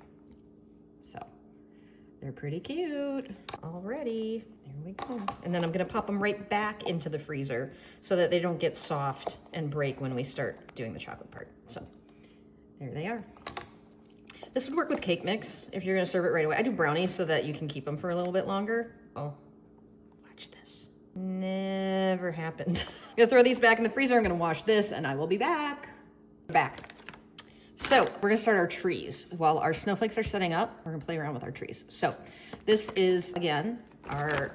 So they're pretty cute already. There we go. And then I'm gonna pop them right back into the freezer so that they don't get soft and break when we start doing the chocolate part. So there they are. This would work with cake mix if you're gonna serve it right away. I do brownies so that you can keep them for a little bit longer. Oh, watch this. Never happened. I'm gonna throw these back in the freezer. I'm gonna wash this and I will be back. Back. So we're gonna start our trees. While our snowflakes are setting up, we're gonna play around with our trees. So this is, again, our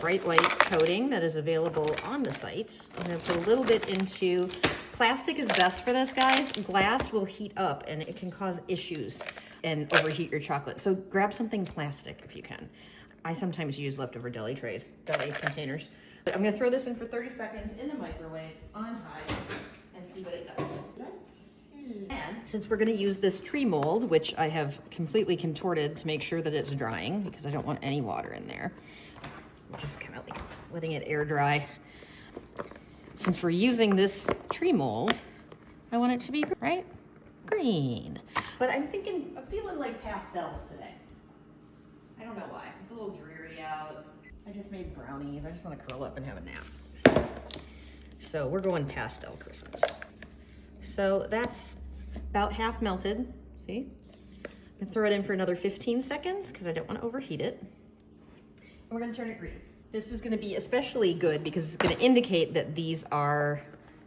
bright white coating that is available on the site. I'm gonna put a little bit into, plastic is best for this, guys. Glass will heat up and it can cause issues and overheat your chocolate. So grab something plastic if you can. I sometimes use leftover deli trays, deli containers. But I'm gonna throw this in for 30 seconds in the microwave on high and see what it does. Let's see. And since we're gonna use this tree mold, which I have completely contorted to make sure that it's drying because I don't want any water in there. I'm just kind of like letting it air dry. Since we're using this tree mold, I want it to be, right? Green. But I'm feeling like pastels today. I don't know why. It's a little dreary out. I just made brownies. I just want to curl up and have a nap. So we're going pastel Christmas. So that's about half melted. See? I'm gonna throw it in for another 15 seconds because I don't want to overheat it. And we're gonna turn it green. This is gonna be especially good because it's gonna indicate that these are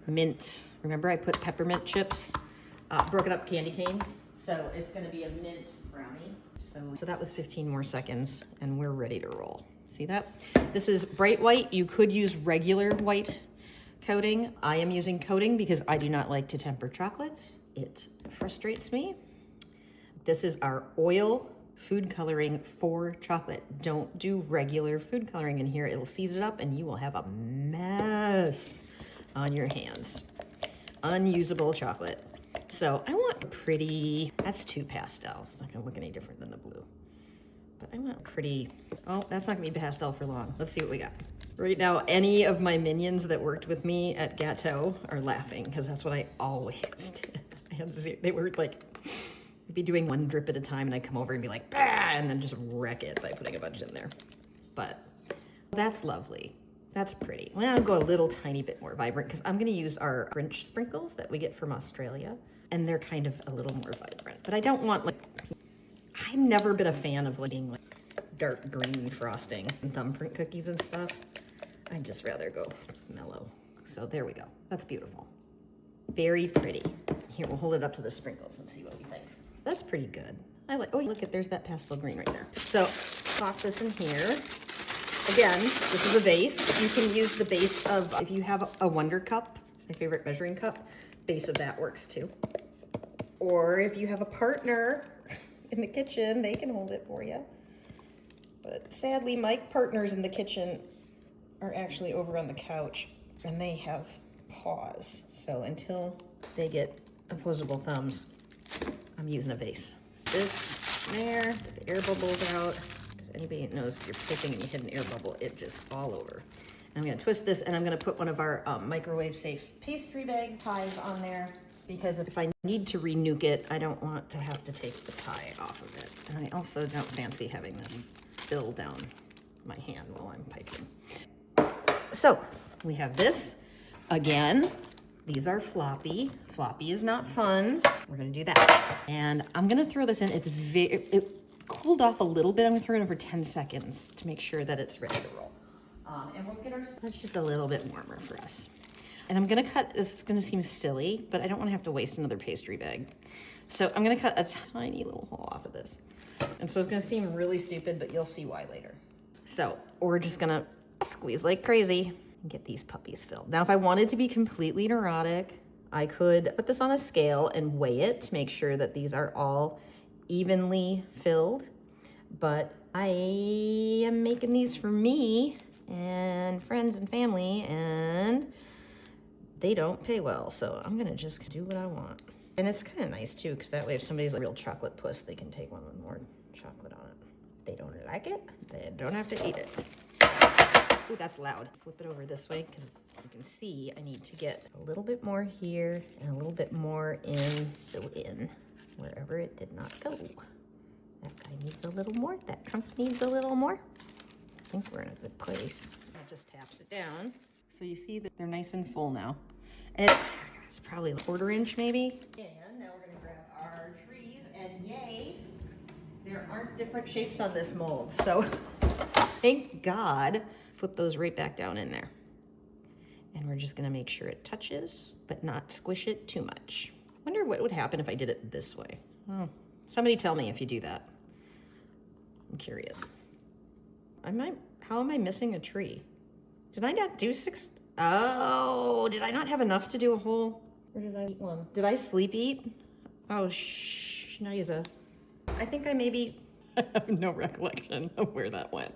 mint. Remember I put peppermint chips, broken up candy canes. So it's gonna be a mint brownie. So that was 15 more seconds and we're ready to roll. See that? This is bright white. You could use regular white coating. I am using coating because I do not like to temper chocolate. It frustrates me. This is our oil food coloring for chocolate. Don't do regular food coloring in here. It'll seize it up and you will have a mess on your hands. Unusable chocolate. So I want pretty, that's too pastel. It's not gonna look any different than the blue. But I want pretty, oh, that's not gonna be pastel for long. Let's see what we got. Right now, any of my minions that worked with me at Gâteau are laughing because that's what I always did. They were like, I'd be doing one drip at a time and I'd come over and be like, bah, and then just wreck it by putting a bunch in there. But that's lovely. That's pretty. Well, I'll go a little tiny bit more vibrant because I'm gonna use our French sprinkles that we get from Australia. And they're kind of a little more vibrant. But I don't want I've never been a fan of like dark green frosting and thumbprint cookies and stuff. I'd just rather go mellow. So there we go. That's beautiful. Very pretty. Here, we'll hold it up to the sprinkles and see what we think. That's pretty good. I like, oh, look at, there's that pastel green right there. So toss this in here. Again, this is a vase. You can use the base of, if you have a Wonder Cup, my favorite measuring cup, base of that works too. Or if you have a partner in the kitchen, they can hold it for you. But sadly, my partners in the kitchen are actually over on the couch and they have paws. So until they get opposable thumbs, I'm using a vase. This there, get the air bubbles out, because anybody that knows if you're picking and you hit an air bubble, it just all over. I'm gonna twist this, and I'm gonna put one of our microwave safe pastry bag ties on there, because if I need to renuke it, I don't want to have to take the tie off of it. And I also don't fancy having this spill down my hand while I'm piping. So we have this again. These are floppy. Floppy is not fun. We're gonna do that. And I'm gonna throw this in. It cooled off a little bit. I'm gonna throw it in for 10 seconds to make sure that it's ready to roll. And we'll get that's just a little bit warmer for us. And I'm gonna cut, this is gonna seem silly, but I don't wanna have to waste another pastry bag. So I'm gonna cut a tiny little hole off of this. And so it's gonna seem really stupid, but you'll see why later. So we're just gonna squeeze like crazy and get these puppies filled. Now, if I wanted to be completely neurotic, I could put this on a scale and weigh it to make sure that these are all evenly filled. But I am making these for me and friends and family, and they don't pay well, so I'm gonna just do what I want. And it's kind of nice too, because that way if somebody's a real chocolate puss, they can take one with more chocolate on it. If they don't like it, they don't have to eat it. Ooh, that's loud. Flip it over this way, because you can see I need to get a little bit more here and a little bit more in wherever it did not go. That guy needs a little more, that trunk needs a little more. I think we're in a good place. That just taps it down. So you see that they're nice and full now. And it's probably a 1/4 inch maybe. And now we're gonna grab our trees, and yay, there aren't different shapes on this mold. So thank God, flip those right back down in there. And we're just gonna make sure it touches, but not squish it too much. Wonder what would happen if I did it this way. Oh, somebody tell me if you do that. I'm curious. How am I missing a tree? Did I not do 6? Oh, did I not have enough to do a whole? Or did I eat one? Did I sleep eat? Oh, schniza. I think I maybe, I have no recollection of where that went.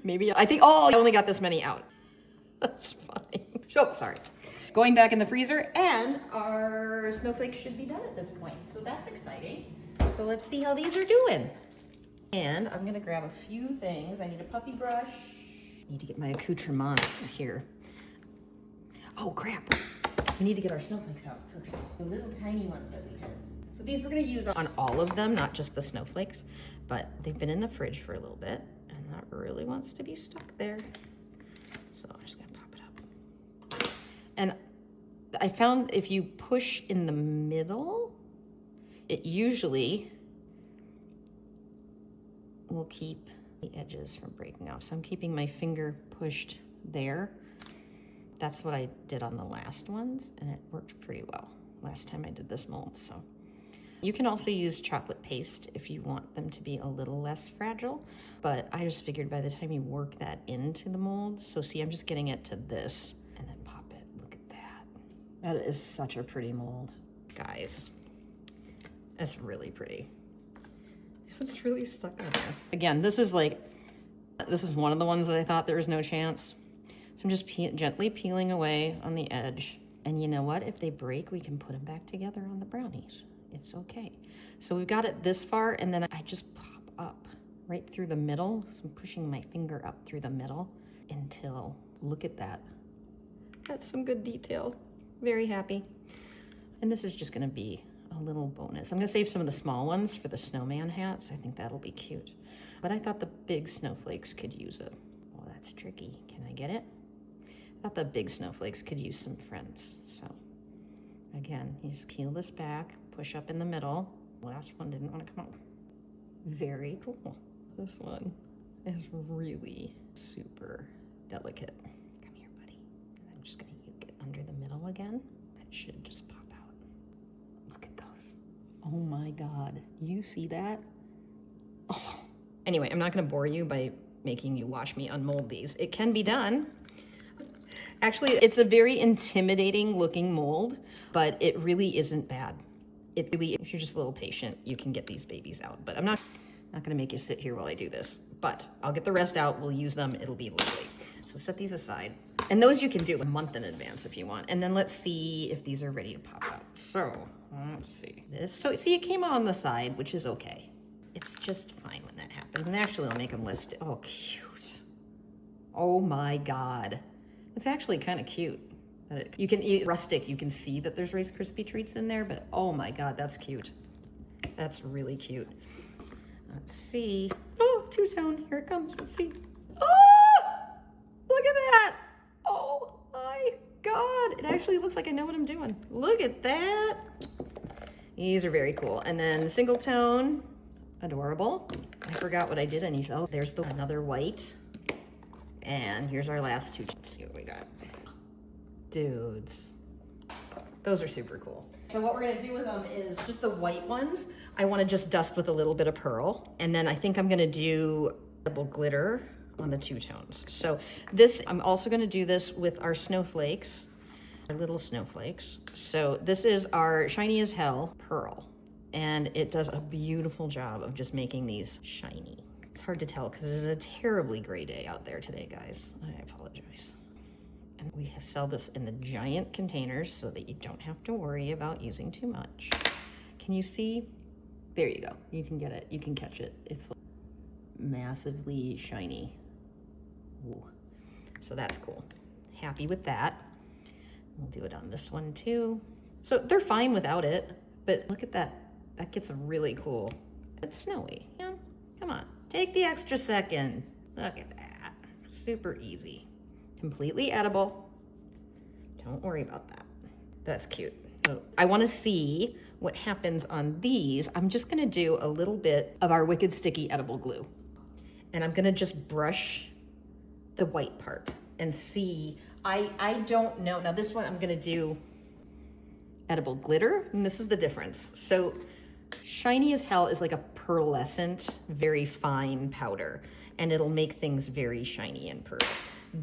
Maybe, I think, oh, I only got this many out. That's funny. Oh, sorry. Going back in the freezer, and our snowflakes should be done at this point. So that's exciting. So let's see how these are doing. And I'm gonna grab a few things. I need a puffy brush. I need to get my accoutrements here. Oh crap, we need to get our snowflakes out first. The little tiny ones that we did. So these we're gonna use on all of them, not just the snowflakes, but they've been in the fridge for a little bit, and that really wants to be stuck there. So I'm just gonna pop it up. And I found if you push in the middle, it usually will keep the edges from breaking off. So I'm keeping my finger pushed there. That's what I did on the last ones, and it worked pretty well last time I did this mold. So you can also use chocolate paste if you want them to be a little less fragile, but I just figured by the time you work that into the mold, so see, I'm just getting it to this and then pop it. Look at that. That is such a pretty mold, guys. That's really pretty. It's really stuck on there. Again, this is one of the ones that I thought there was no chance. So I'm just gently peeling away on the edge. And you know what? If they break, we can put them back together on the brownies. It's okay. So we've got it this far, and then I just pop up right through the middle. So I'm pushing my finger up through the middle until, look at that. That's some good detail. Very happy. And this is just gonna be a little bonus. I'm gonna save some of the small ones for the snowman hats. I think that'll be cute. But I thought the big snowflakes could use it. Oh, that's tricky. Can I get it? I thought the big snowflakes could use some friends. So again, you just peel this back, push up in the middle. Last one didn't want to come out. Very cool. This one is really super delicate. Come here, buddy. And I'm just gonna get under the middle again. It should just pop out. Look at those. Oh my God, you see that? Oh. Anyway, I'm not gonna bore you by making you watch me unmold these. It can be done. Actually, it's a very intimidating looking mold, but it really isn't bad. It really, if you're just a little patient, you can get these babies out. But I'm not gonna make you sit here while I do this, but I'll get the rest out, we'll use them, it'll be lovely. So set these aside. And those you can do a month in advance if you want. And then let's see if these are ready to pop out. So let's see this. So see, it came on the side, which is okay. It's just fine when that happens. And actually I'll make them list. Oh, cute. Oh my God. It's actually kind of cute. You can eat rustic. You can see that there's Rice Krispie Treats in there, but oh my God, that's cute. That's really cute. Let's see. Oh, two-tone. Here it comes. Let's see. Oh, look at that. Oh my God. It actually looks like I know what I'm doing. Look at that. These are very cool. And then single tone, adorable. I forgot what I did on each. Oh, there's another white. And here's our last two. Let's see what we got. Dudes. Those are super cool. So what we're gonna do with them is just the white ones. I wanna just dust with a little bit of pearl. And then I think I'm gonna do double glitter on the two tones. So this, I'm also gonna do this with our snowflakes, our little snowflakes. So this is our shiny as hell pearl. And it does a beautiful job of just making these shiny. It's hard to tell because it is a terribly gray day out there today, guys. I apologize. And we sell this in the giant containers so that you don't have to worry about using too much. Can you see? There you go. You can get it. You can catch it. It's massively shiny. Ooh. So that's cool. Happy with that. We'll do it on this one too. So they're fine without it, but look at that. That gets really cool. It's snowy. Yeah. Come on. Take the extra second. Look at that. Super easy. Completely edible. Don't worry about that. That's cute. So I want to see what happens on these. I'm just going to do a little bit of our Wicked Sticky Edible Glue. And I'm going to just brush the white part and see. I don't know. Now this one I'm going to do edible glitter, and this is the difference. So shiny as hell is like a pearlescent, very fine powder, and it'll make things very shiny and pearly.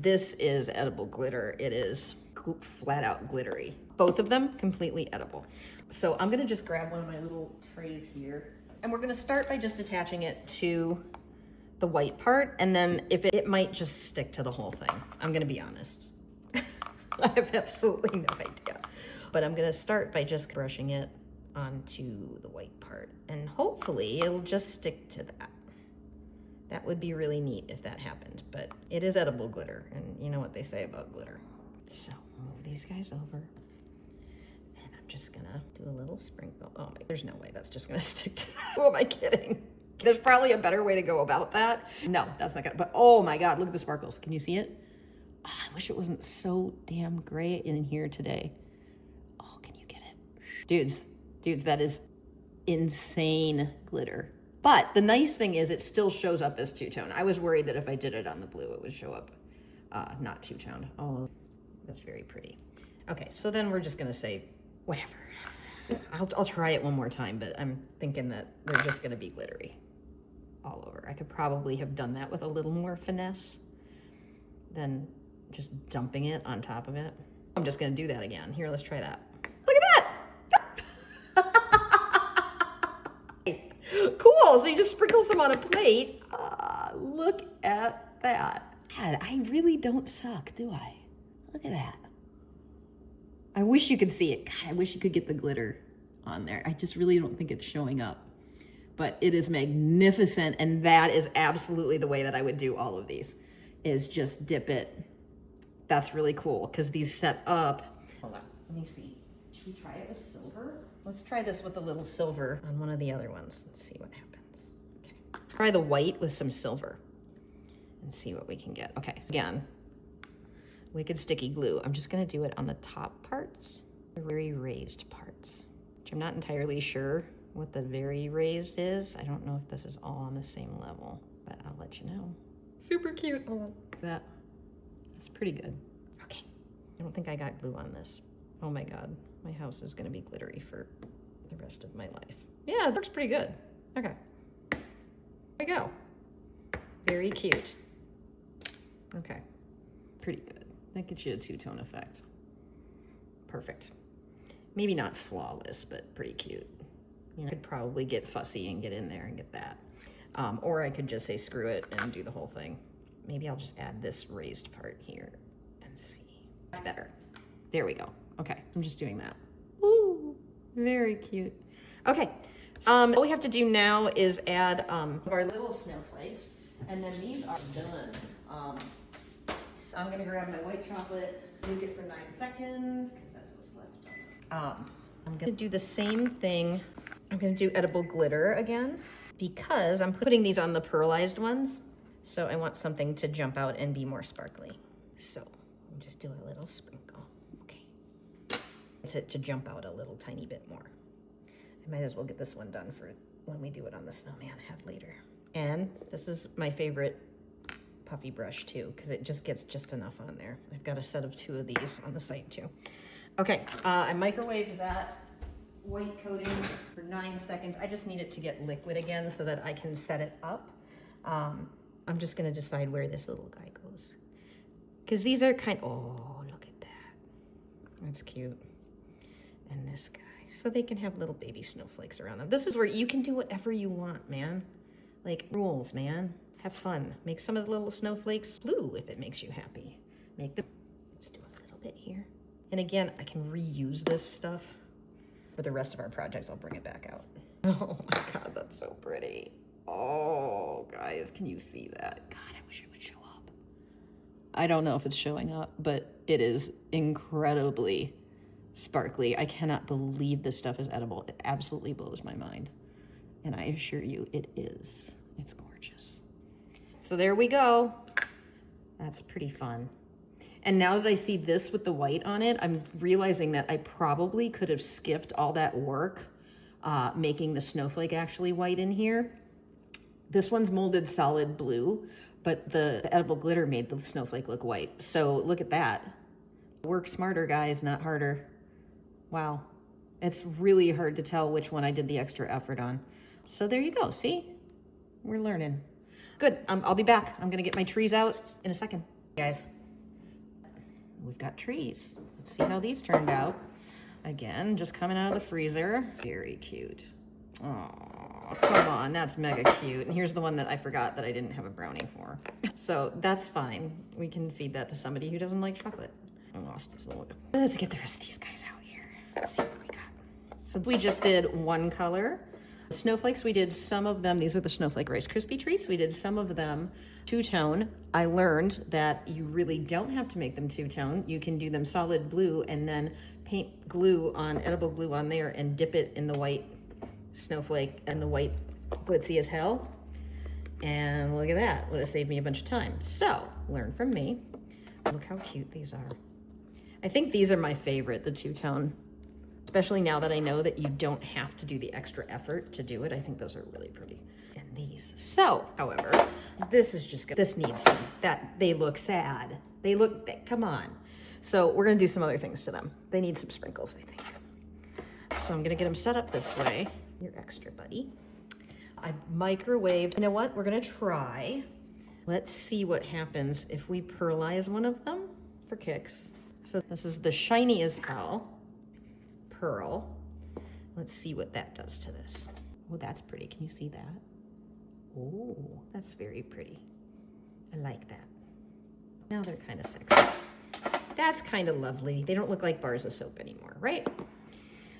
This is edible glitter. It is flat out glittery. Both of them completely edible. So I'm gonna just grab one of my little trays here, and we're gonna start by just attaching it to the white part, and then if it might just stick to the whole thing. I'm gonna be honest. I have absolutely no idea. But I'm gonna start by just brushing it onto the white part, and hopefully it'll just stick to that. That would be really neat if that happened, but it is edible glitter, and you know what they say about glitter. So move these guys over, and I'm just gonna do a little sprinkle. Oh my, there's no way that's just gonna stick to that. Who am I kidding? There's probably a better way to go about that. No, that's not gonna, but oh my God, look at the sparkles. Can you see it? Oh, I wish it wasn't so damn gray in here today. Oh, can you get it? Dudes, that is insane glitter. But the nice thing is it still shows up as two-tone. I was worried that if I did it on the blue, it would show up not two-tone. Oh, that's very pretty. Okay, so then we're just gonna say, whatever. I'll try it one more time, but I'm thinking that they're just gonna be glittery all over. I could probably have done that with a little more finesse than just dumping it on top of it. I'm just gonna do that again. Here, let's try that. Look at that! Cool, so you just sprinkle some on a plate. Look at that. God, I really don't suck, do I? Look at that. I wish you could see it. God, I wish you could get the glitter on there. I just really don't think it's showing up. But it is magnificent, and that is absolutely the way that I would do all of these, is just dip it. That's really cool, because these set up. Hold on, let me see. Should we try it with silver? Let's try this with a little silver on one of the other ones. Let's see what happens. Okay. Try the white with some silver and see what we can get. Okay, again, Wicked Sticky Glue. I'm just gonna do it on the top parts, the very raised parts, which I'm not entirely sure what the very raised is. I don't know if this is all on the same level, but I'll let you know. Super cute. Oh, that's pretty good. Okay, I don't think I got glue on this. Oh my God, my house is gonna be glittery for the rest of my life. Yeah, it looks pretty good. Okay, there we go. Very cute. Okay, pretty good. That gets you a two-tone effect. Perfect. Maybe not flawless, but pretty cute. You know, I could probably get fussy and get in there and get that. Or I could just say screw it and do the whole thing. Maybe I'll just add this raised part here and fancy. That's better. There we go. Okay, I'm just doing that. Ooh, very cute. Okay, all we have to do now is add our little snowflakes, and then these are done. I'm gonna grab my white chocolate, nuke it for 9 seconds, because that's what's left. I'm gonna do the same thing. I'm gonna do edible glitter again, because I'm putting these on the pearlized ones, so I want something to jump out and be more sparkly. So I'll just do a little sprinkle. Okay. It's it to jump out a little tiny bit more. I might as well get this one done for when we do it on the snowman head later. And this is my favorite puffy brush too, because it just gets just enough on there. I've got a set of 2 of these on the site too. Okay, I microwaved that white coating for 9 seconds. I just need it to get liquid again so that I can set it up. I'm just gonna decide where this little guy goes. Because these are oh, look at that. That's cute. And this guy. So they can have little baby snowflakes around them. This is where you can do whatever you want, man. Like rules, man. Have fun. Make some of the little snowflakes blue if it makes you happy. Make them, let's do a little bit here. And again, I can reuse this stuff. For the rest of our projects, I'll bring it back out. Oh my God, that's so pretty. Oh, guys, can you see that? God, I wish it would show up. I don't know if it's showing up, but it is incredibly sparkly. I cannot believe this stuff is edible. It absolutely blows my mind. And I assure you, it is. It's gorgeous. So there we go. That's pretty fun. And now that I see this with the white on it, I'm realizing that I probably could have skipped all that work making the snowflake actually white in here. This one's molded solid blue, but the edible glitter made the snowflake look white. So look at that. Work smarter, guys, not harder. Wow. It's really hard to tell which one I did the extra effort on. So there you go, see? We're learning. Good, I'll be back. I'm gonna get my trees out in a second. Guys, we've got trees. Let's see how these turned out. Again, just coming out of the freezer. Very cute. Oh, come on, that's mega cute. And here's the one that I forgot that I didn't have a brownie for. So that's fine. We can feed that to somebody who doesn't like chocolate. I lost his little. Let's get the rest of these guys out here. Let's see what we got. So we just did one color. Snowflakes, we did some of them. These are the Snowflake Rice Krispie Treats. We did some of them two-tone. I learned that you really don't have to make them two-tone. You can do them solid blue and then paint glue on, edible glue on there and dip it in the white snowflake and the white glitzy as hell. And look at that, would have saved me a bunch of time. So, learn from me. Look how cute these are. I think these are my favorite, the two-tone. Especially now that I know that you don't have to do the extra effort to do it. I think those are really pretty. And these. So, however, this is just good. This needs some, they look sad. They look, come on. So we're gonna do some other things to them. They need some sprinkles, I think. So I'm gonna get them set up this way. Your extra, buddy. I microwaved, you know what? We're gonna try. Let's see what happens if we pearlize one of them for kicks. So this is the shiny as hell pearl. Let's see what that does to this. Oh, that's pretty. Can you see that? Oh, that's very pretty. I like that. Now they're kind of sexy. That's kind of lovely. They don't look like bars of soap anymore, right?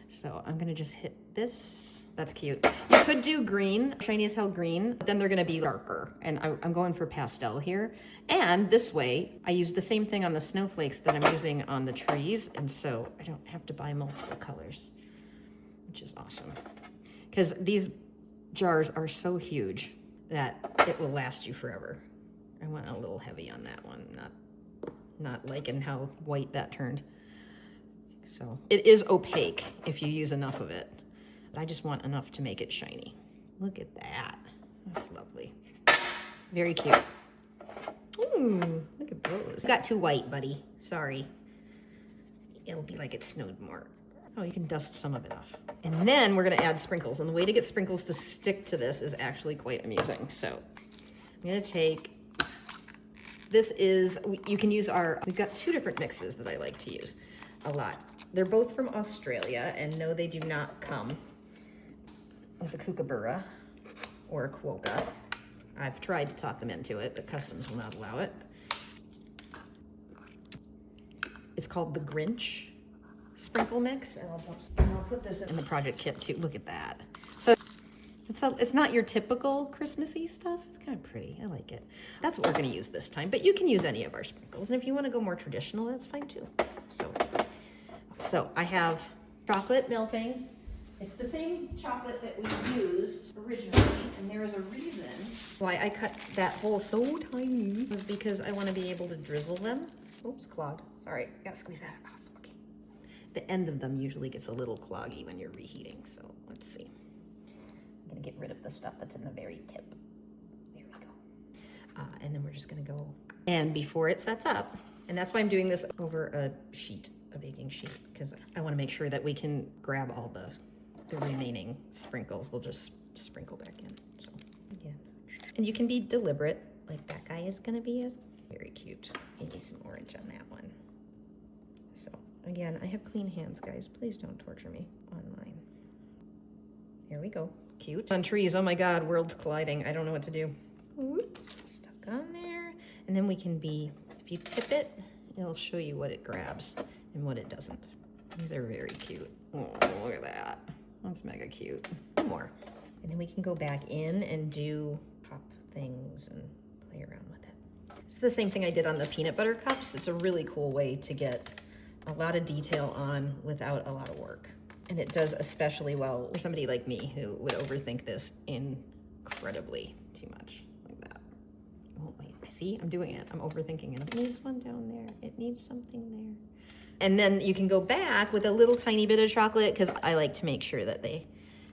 So I'm gonna just hit this. That's cute. You could do green, shiny as hell green, but then they're gonna be darker. And I'm going for pastel here. And this way, I use the same thing on the snowflakes that I'm using on the trees. And so I don't have to buy multiple colors, which is awesome. Because these jars are so huge that it will last you forever. I went a little heavy on that one, not liking how white that turned. So it is opaque if you use enough of it. I just want enough to make it shiny. Look at that. That's lovely. Very cute. Ooh, look at those. Got too white, buddy. Sorry. It'll be like it snowed more. Oh, you can dust some of it off. And then we're gonna add sprinkles. And the way to get sprinkles to stick to this is actually quite amusing. So I'm gonna take, this is, you can use we've got 2 different mixes that I like to use a lot. They're both from Australia, and no, they do not come with a kookaburra or a quokka. I've tried to talk them into it, but customs will not allow it. It's called the Grinch sprinkle mix. And I'll put this in the project kit too. Look at that. So it's not your typical Christmassy stuff. It's kind of pretty. I like it. That's what we're going to use this time. But you can use any of our sprinkles. And if you want to go more traditional, that's fine too. So I have chocolate melting. It's the same chocolate that we used originally, and there is a reason why I cut that hole so tiny. It was because I want to be able to drizzle them. Oops, clogged. Sorry, gotta squeeze that off. Okay. The end of them usually gets a little cloggy when you're reheating, so let's see. I'm gonna get rid of the stuff that's in the very tip. There we go. And then we're just gonna go, and before it sets up, and that's why I'm doing this over a baking sheet, because I want to make sure that we can grab all the remaining sprinkles. They'll just sprinkle back in. So again, and you can be deliberate, like that guy is gonna be very cute. Maybe some orange on that one. So again, I have clean hands, guys. Please don't torture me on mine. Here we go. Cute. On trees. Oh my God, worlds colliding. I don't know what to do. Stuck on there. And then we can if you tip it, it'll show you what it grabs and what it doesn't. These are very cute. Oh, look at that. That's mega cute. One more. And then we can go back in and do pop things and play around with it. It's the same thing I did on the peanut butter cups. It's a really cool way to get a lot of detail on without a lot of work. And it does especially well for somebody like me who would overthink this incredibly too much, like that. Oh, wait, see, I'm doing it. I'm overthinking it. It needs one down there. It needs something there. And then you can go back with a little tiny bit of chocolate, because I like to make sure that they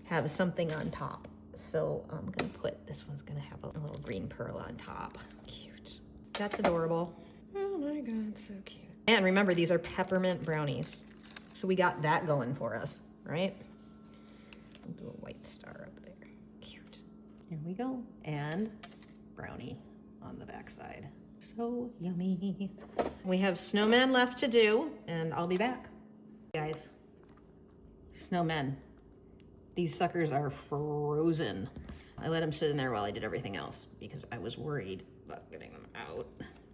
have something on top. So I'm gonna this one's gonna have a little green pearl on top. Cute. That's adorable. Oh my God, so cute. And remember, these are peppermint brownies. So we got that going for us, right? I'll do a white star up there. Cute. Here we go. And brownie on the backside. So yummy. We have snowmen left to do, and I'll be back. Guys, snowmen. These suckers are frozen. I let them sit in there while I did everything else because I was worried about getting them out,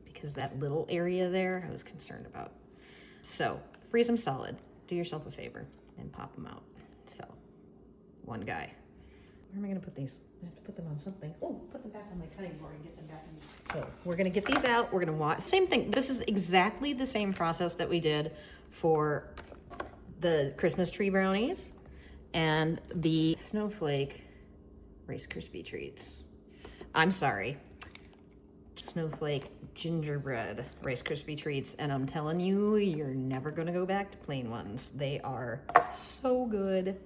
because that little area there I was concerned about. So freeze them solid. Do yourself a favor and pop them out. So one guy. Where am I gonna put these? I have to put them on something. Oh, put them back on my cutting board and get them back in. So we're gonna get these out. We're gonna watch. Same thing. This is exactly the same process that we did for the Christmas tree brownies and the snowflake Rice Krispie Treats. I'm sorry. Snowflake gingerbread Rice Krispie Treats, and I'm telling you, you're never gonna go back to plain ones. They are so good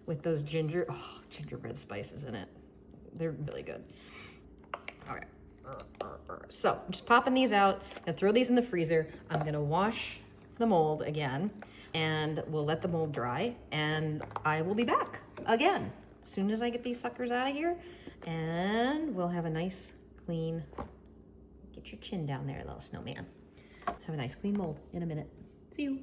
with those gingerbread spices in it. They're really good. Okay, so I'm just popping these out and throw these in the freezer. I'm gonna wash the mold again, and we'll let the mold dry, and I will be back again as soon as I get these suckers out of here, and we'll have a nice clean, get your chin down there, little snowman. Have a nice clean mold in a minute. See you.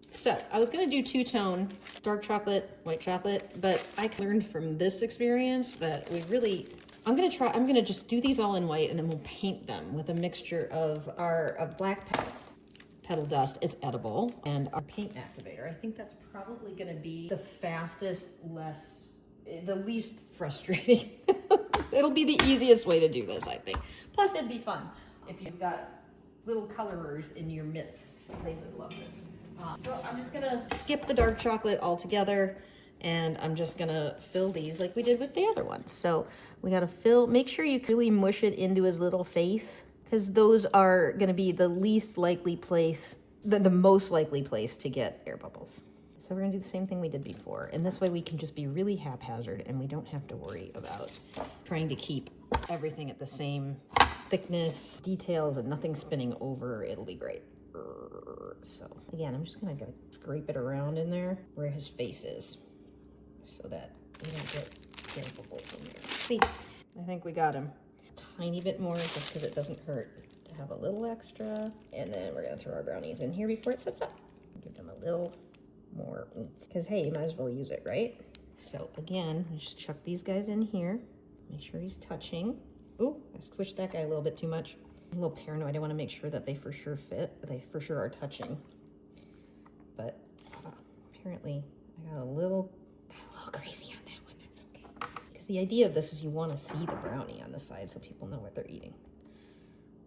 So I was gonna do two-tone, dark chocolate, white chocolate, but I learned from this experience that I'm gonna just do these all in white, and then we'll paint them with a mixture of black petal dust. It's edible, and our paint activator. I think that's probably gonna be the fastest, the least frustrating. It'll be the easiest way to do this, I think. Plus it'd be fun if you've got little colorers in your midst. They would love this. So I'm just gonna skip the dark chocolate altogether, and I'm just gonna fill these like we did with the other ones. So we gotta make sure you really mush it into his little face, because those are gonna be the least likely place, the most likely place to get air bubbles. So we're gonna do the same thing we did before, and this way we can just be really haphazard, and we don't have to worry about trying to keep everything at the same thickness, details, and nothing spinning over. It'll be great. So again, I'm just gonna scrape it around in there where his face is, so that we don't get air bubbles in there. See, I think we got him. A tiny bit more, just because it doesn't hurt to have a little extra. And then we're gonna throw our brownies in here before it sets up. Give them a little more oomph, because hey, you might as well use it, right? So again, just chuck these guys in here. Make sure he's touching. Ooh, I squished that guy a little bit too much. I'm a little paranoid. I want to make sure that they for sure fit, that they for sure are touching. But apparently I got a little crazy on that one. That's okay. Because the idea of this is you want to see the brownie on the side so people know what they're eating.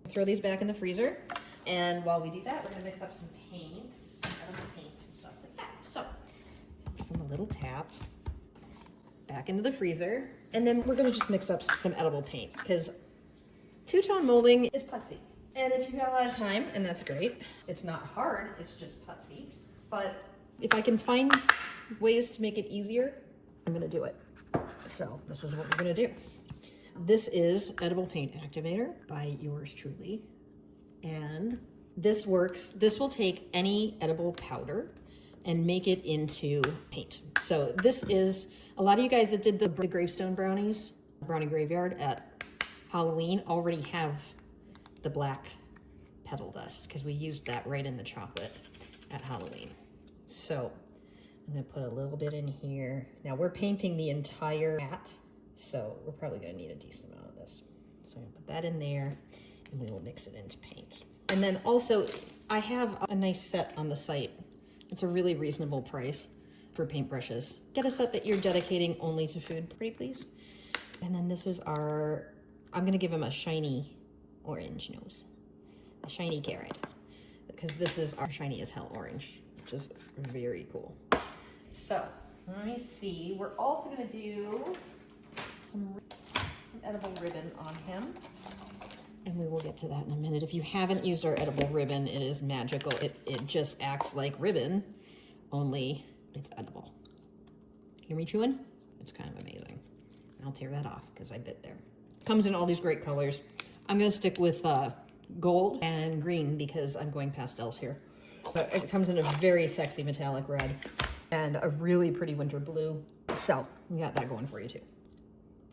Throw these back in the freezer. And while we do that, we're going to mix up some paints, some edible paints and stuff like that. So, from a little tap, back into the freezer. And then we're going to just mix up some edible paint because two-tone molding is putsy. And if you've got a lot of time, and that's great, it's not hard, it's just putsy. But if I can find ways to make it easier, I'm going to do it. So, this is what we're going to do. This is Edible Paint Activator by yours truly. And this works. This will take any edible powder and make it into paint. So this is, a lot of you guys that did the gravestone brownies, brownie graveyard at Halloween already have the black petal dust because we used that right in the chocolate at Halloween. So I'm gonna put a little bit in here. Now we're painting the entire mat, so we're probably gonna need a decent amount of this. So I'm gonna put that in there and we will mix it into paint. And then also, I have a nice set on the site. It's a really reasonable price for paintbrushes. Get a set that you're dedicating only to food, pretty please. And then this is our, I'm gonna give him a shiny orange nose, a shiny carrot, because this is our shiny as hell orange, which is very cool. So, let me see, we're also gonna do some edible ribbon on him. And we will get to that in a minute. If you haven't used our edible ribbon, it is magical. It just acts like ribbon, only it's edible. Hear me chewing? It's kind of amazing. I'll tear that off because I bit there. Comes in all these great colors. I'm gonna stick with gold and green because I'm going pastels here. But it comes in a very sexy metallic red and a really pretty winter blue. So we got that going for you too.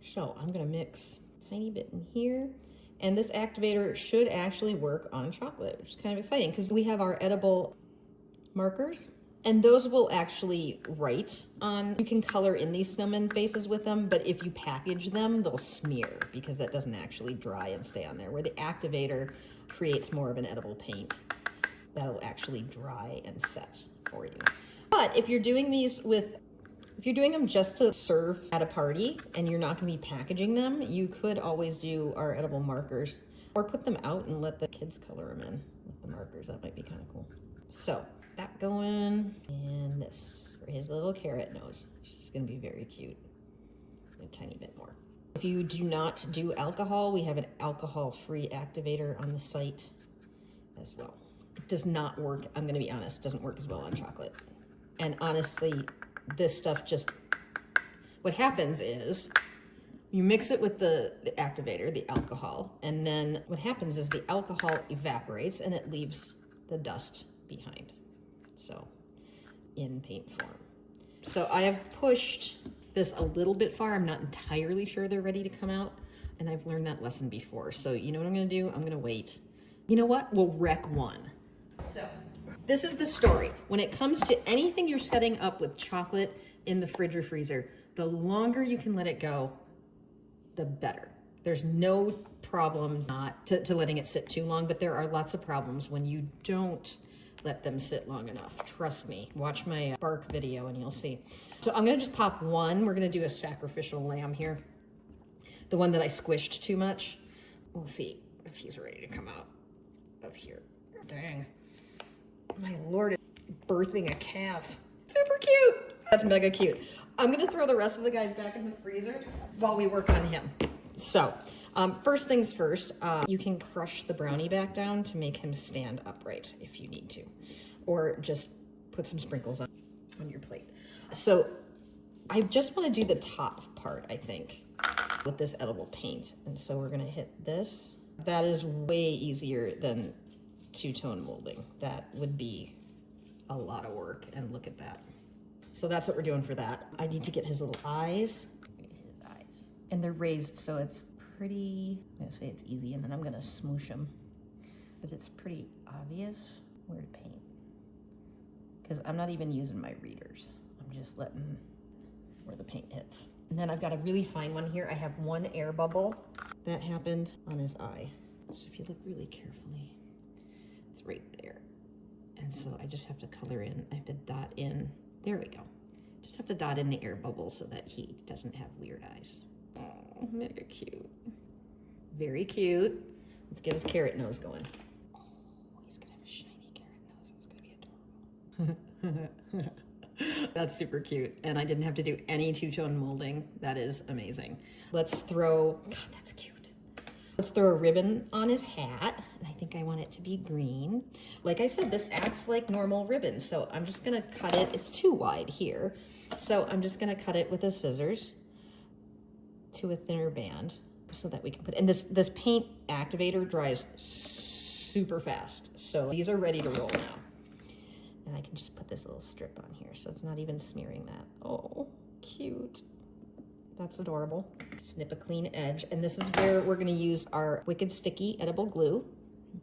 So I'm gonna mix a tiny bit in here. And this activator should actually work on chocolate, which is kind of exciting because we have our edible markers and those will actually write on, you can color in these snowman faces with them, but if you package them, they'll smear because that doesn't actually dry and stay on there, where the activator creates more of an edible paint that'll actually dry and set for you. But if you're doing these with, if you're doing them just to serve at a party and you're not gonna be packaging them, you could always do our edible markers or put them out and let the kids color them in with the markers. That might be kind of cool. So that going, and this for his little carrot nose. She's gonna be very cute. A tiny bit more. If you do not do alcohol, we have an alcohol-free activator on the site as well. It does not work, I'm gonna be honest, doesn't work as well on chocolate. And honestly, this stuff just, what happens is you mix it with the activator, the alcohol, and then what happens is the alcohol evaporates and it leaves the dust behind. So in paint form. So I have pushed this a little bit far. I'm not entirely sure they're ready to come out. And I've learned that lesson before. So you know what I'm gonna do? I'm gonna wait. You know what? We'll wreck one. So this is the story. When it comes to anything you're setting up with chocolate in the fridge or freezer, the longer you can let it go, the better. There's no problem not to letting it sit too long, but there are lots of problems when you don't let them sit long enough. Trust me. Watch my bark video and you'll see. So I'm gonna just pop one. We're gonna do a sacrificial lamb here. The one that I squished too much. We'll see if he's ready to come out of here. Dang. My Lord, it's birthing a calf. Super cute. That's mega cute. I'm gonna throw the rest of the guys back in the freezer while we work on him. So, first things first, you can crush the brownie back down to make him stand upright if you need to, or just put some sprinkles on your plate. So, I just wanna do the top part, I think, with this edible paint. And so we're gonna hit this. That is way easier than two-tone molding. That would be a lot of work, and look at that. So that's what we're doing for that. I need to get his little eyes. His eyes. And they're raised, so it's pretty, I'm gonna say it's easy, and then I'm gonna smoosh them. But it's pretty obvious where to paint. Because I'm not even using my readers. I'm just letting where the paint hits. And then I've got a really fine one here. I have one air bubble that happened on his eye. So if you look really carefully, it's right there. And so I just have to color in, I have to dot in, there we go. Just have to dot in the air bubbles so that he doesn't have weird eyes. Oh, mega cute. Very cute. Let's get his carrot nose going. Oh, he's gonna have a shiny carrot nose. It's gonna be adorable. That's super cute. And I didn't have to do any two-tone molding. That is amazing. Let's throw, God, that's cute. Let's throw a ribbon on his hat. And I think I want it to be green. Like I said, this acts like normal ribbon. So I'm just gonna cut it. It's too wide here. So I'm just gonna cut it with the scissors to a thinner band so that we can put, and this paint activator dries super fast. So these are ready to roll now. And I can just put this little strip on here so it's not even smearing that. Oh, cute. That's adorable. Snip a clean edge. And this is where we're gonna use our Wicked Sticky Edible Glue.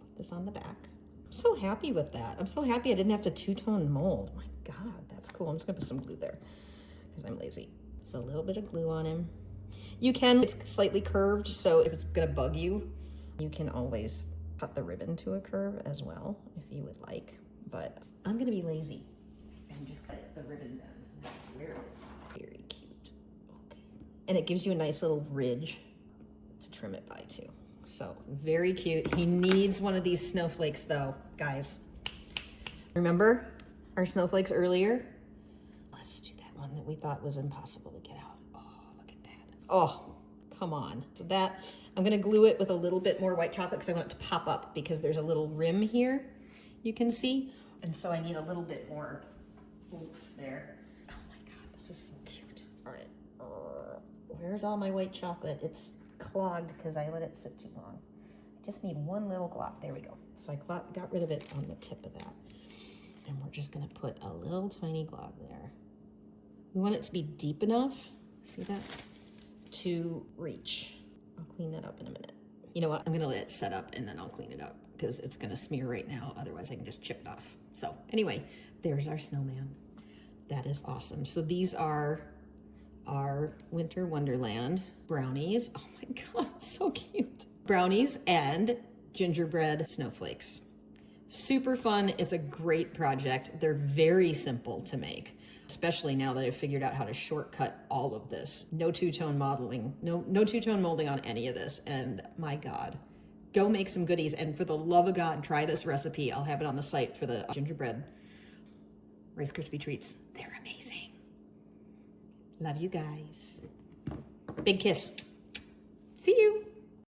Put this on the back. I'm so happy with that. I'm so happy I didn't have to two-tone mold. My God, that's cool. I'm just gonna put some glue there because I'm lazy. So a little bit of glue on him. You can, it's slightly curved, so if it's gonna bug you, you can always cut the ribbon to a curve as well, if you would like. But I'm gonna be lazy and just cut the ribbon bend. Where it is. Very cute. Okay. And it gives you a nice little ridge to trim it by too. So very cute. He needs one of these snowflakes though, guys. Remember our snowflakes earlier? Let's do that one that we thought was impossible to get out. Oh, come on. So that, I'm gonna glue it with a little bit more white chocolate because I want it to pop up because there's a little rim here, you can see. And so I need a little bit more oomph there. Oh my God, this is so cute. All right, where's all my white chocolate? It's clogged because I let it sit too long. I just need one little glob, there we go. So I got rid of it on the tip of that. And we're just gonna put a little tiny glob there. We want it to be deep enough, see that? To reach. I'll clean that up in a minute. You know what? I'm gonna let it set up and then I'll clean it up because it's gonna smear right now. Otherwise I can just chip it off. So anyway, there's our snowman. That is awesome. So these are our Winter Wonderland brownies. Oh my God, so cute. Brownies and gingerbread snowflakes. Super fun. It's a great project. They're very simple to make, especially now that I've figured out how to shortcut all of this. No two-tone modeling, no two-tone molding on any of this. And my God, go make some goodies. And for the love of God, try this recipe. I'll have it on the site for the gingerbread Rice Krispie Treats. They're amazing. Love you guys. Big kiss. See you.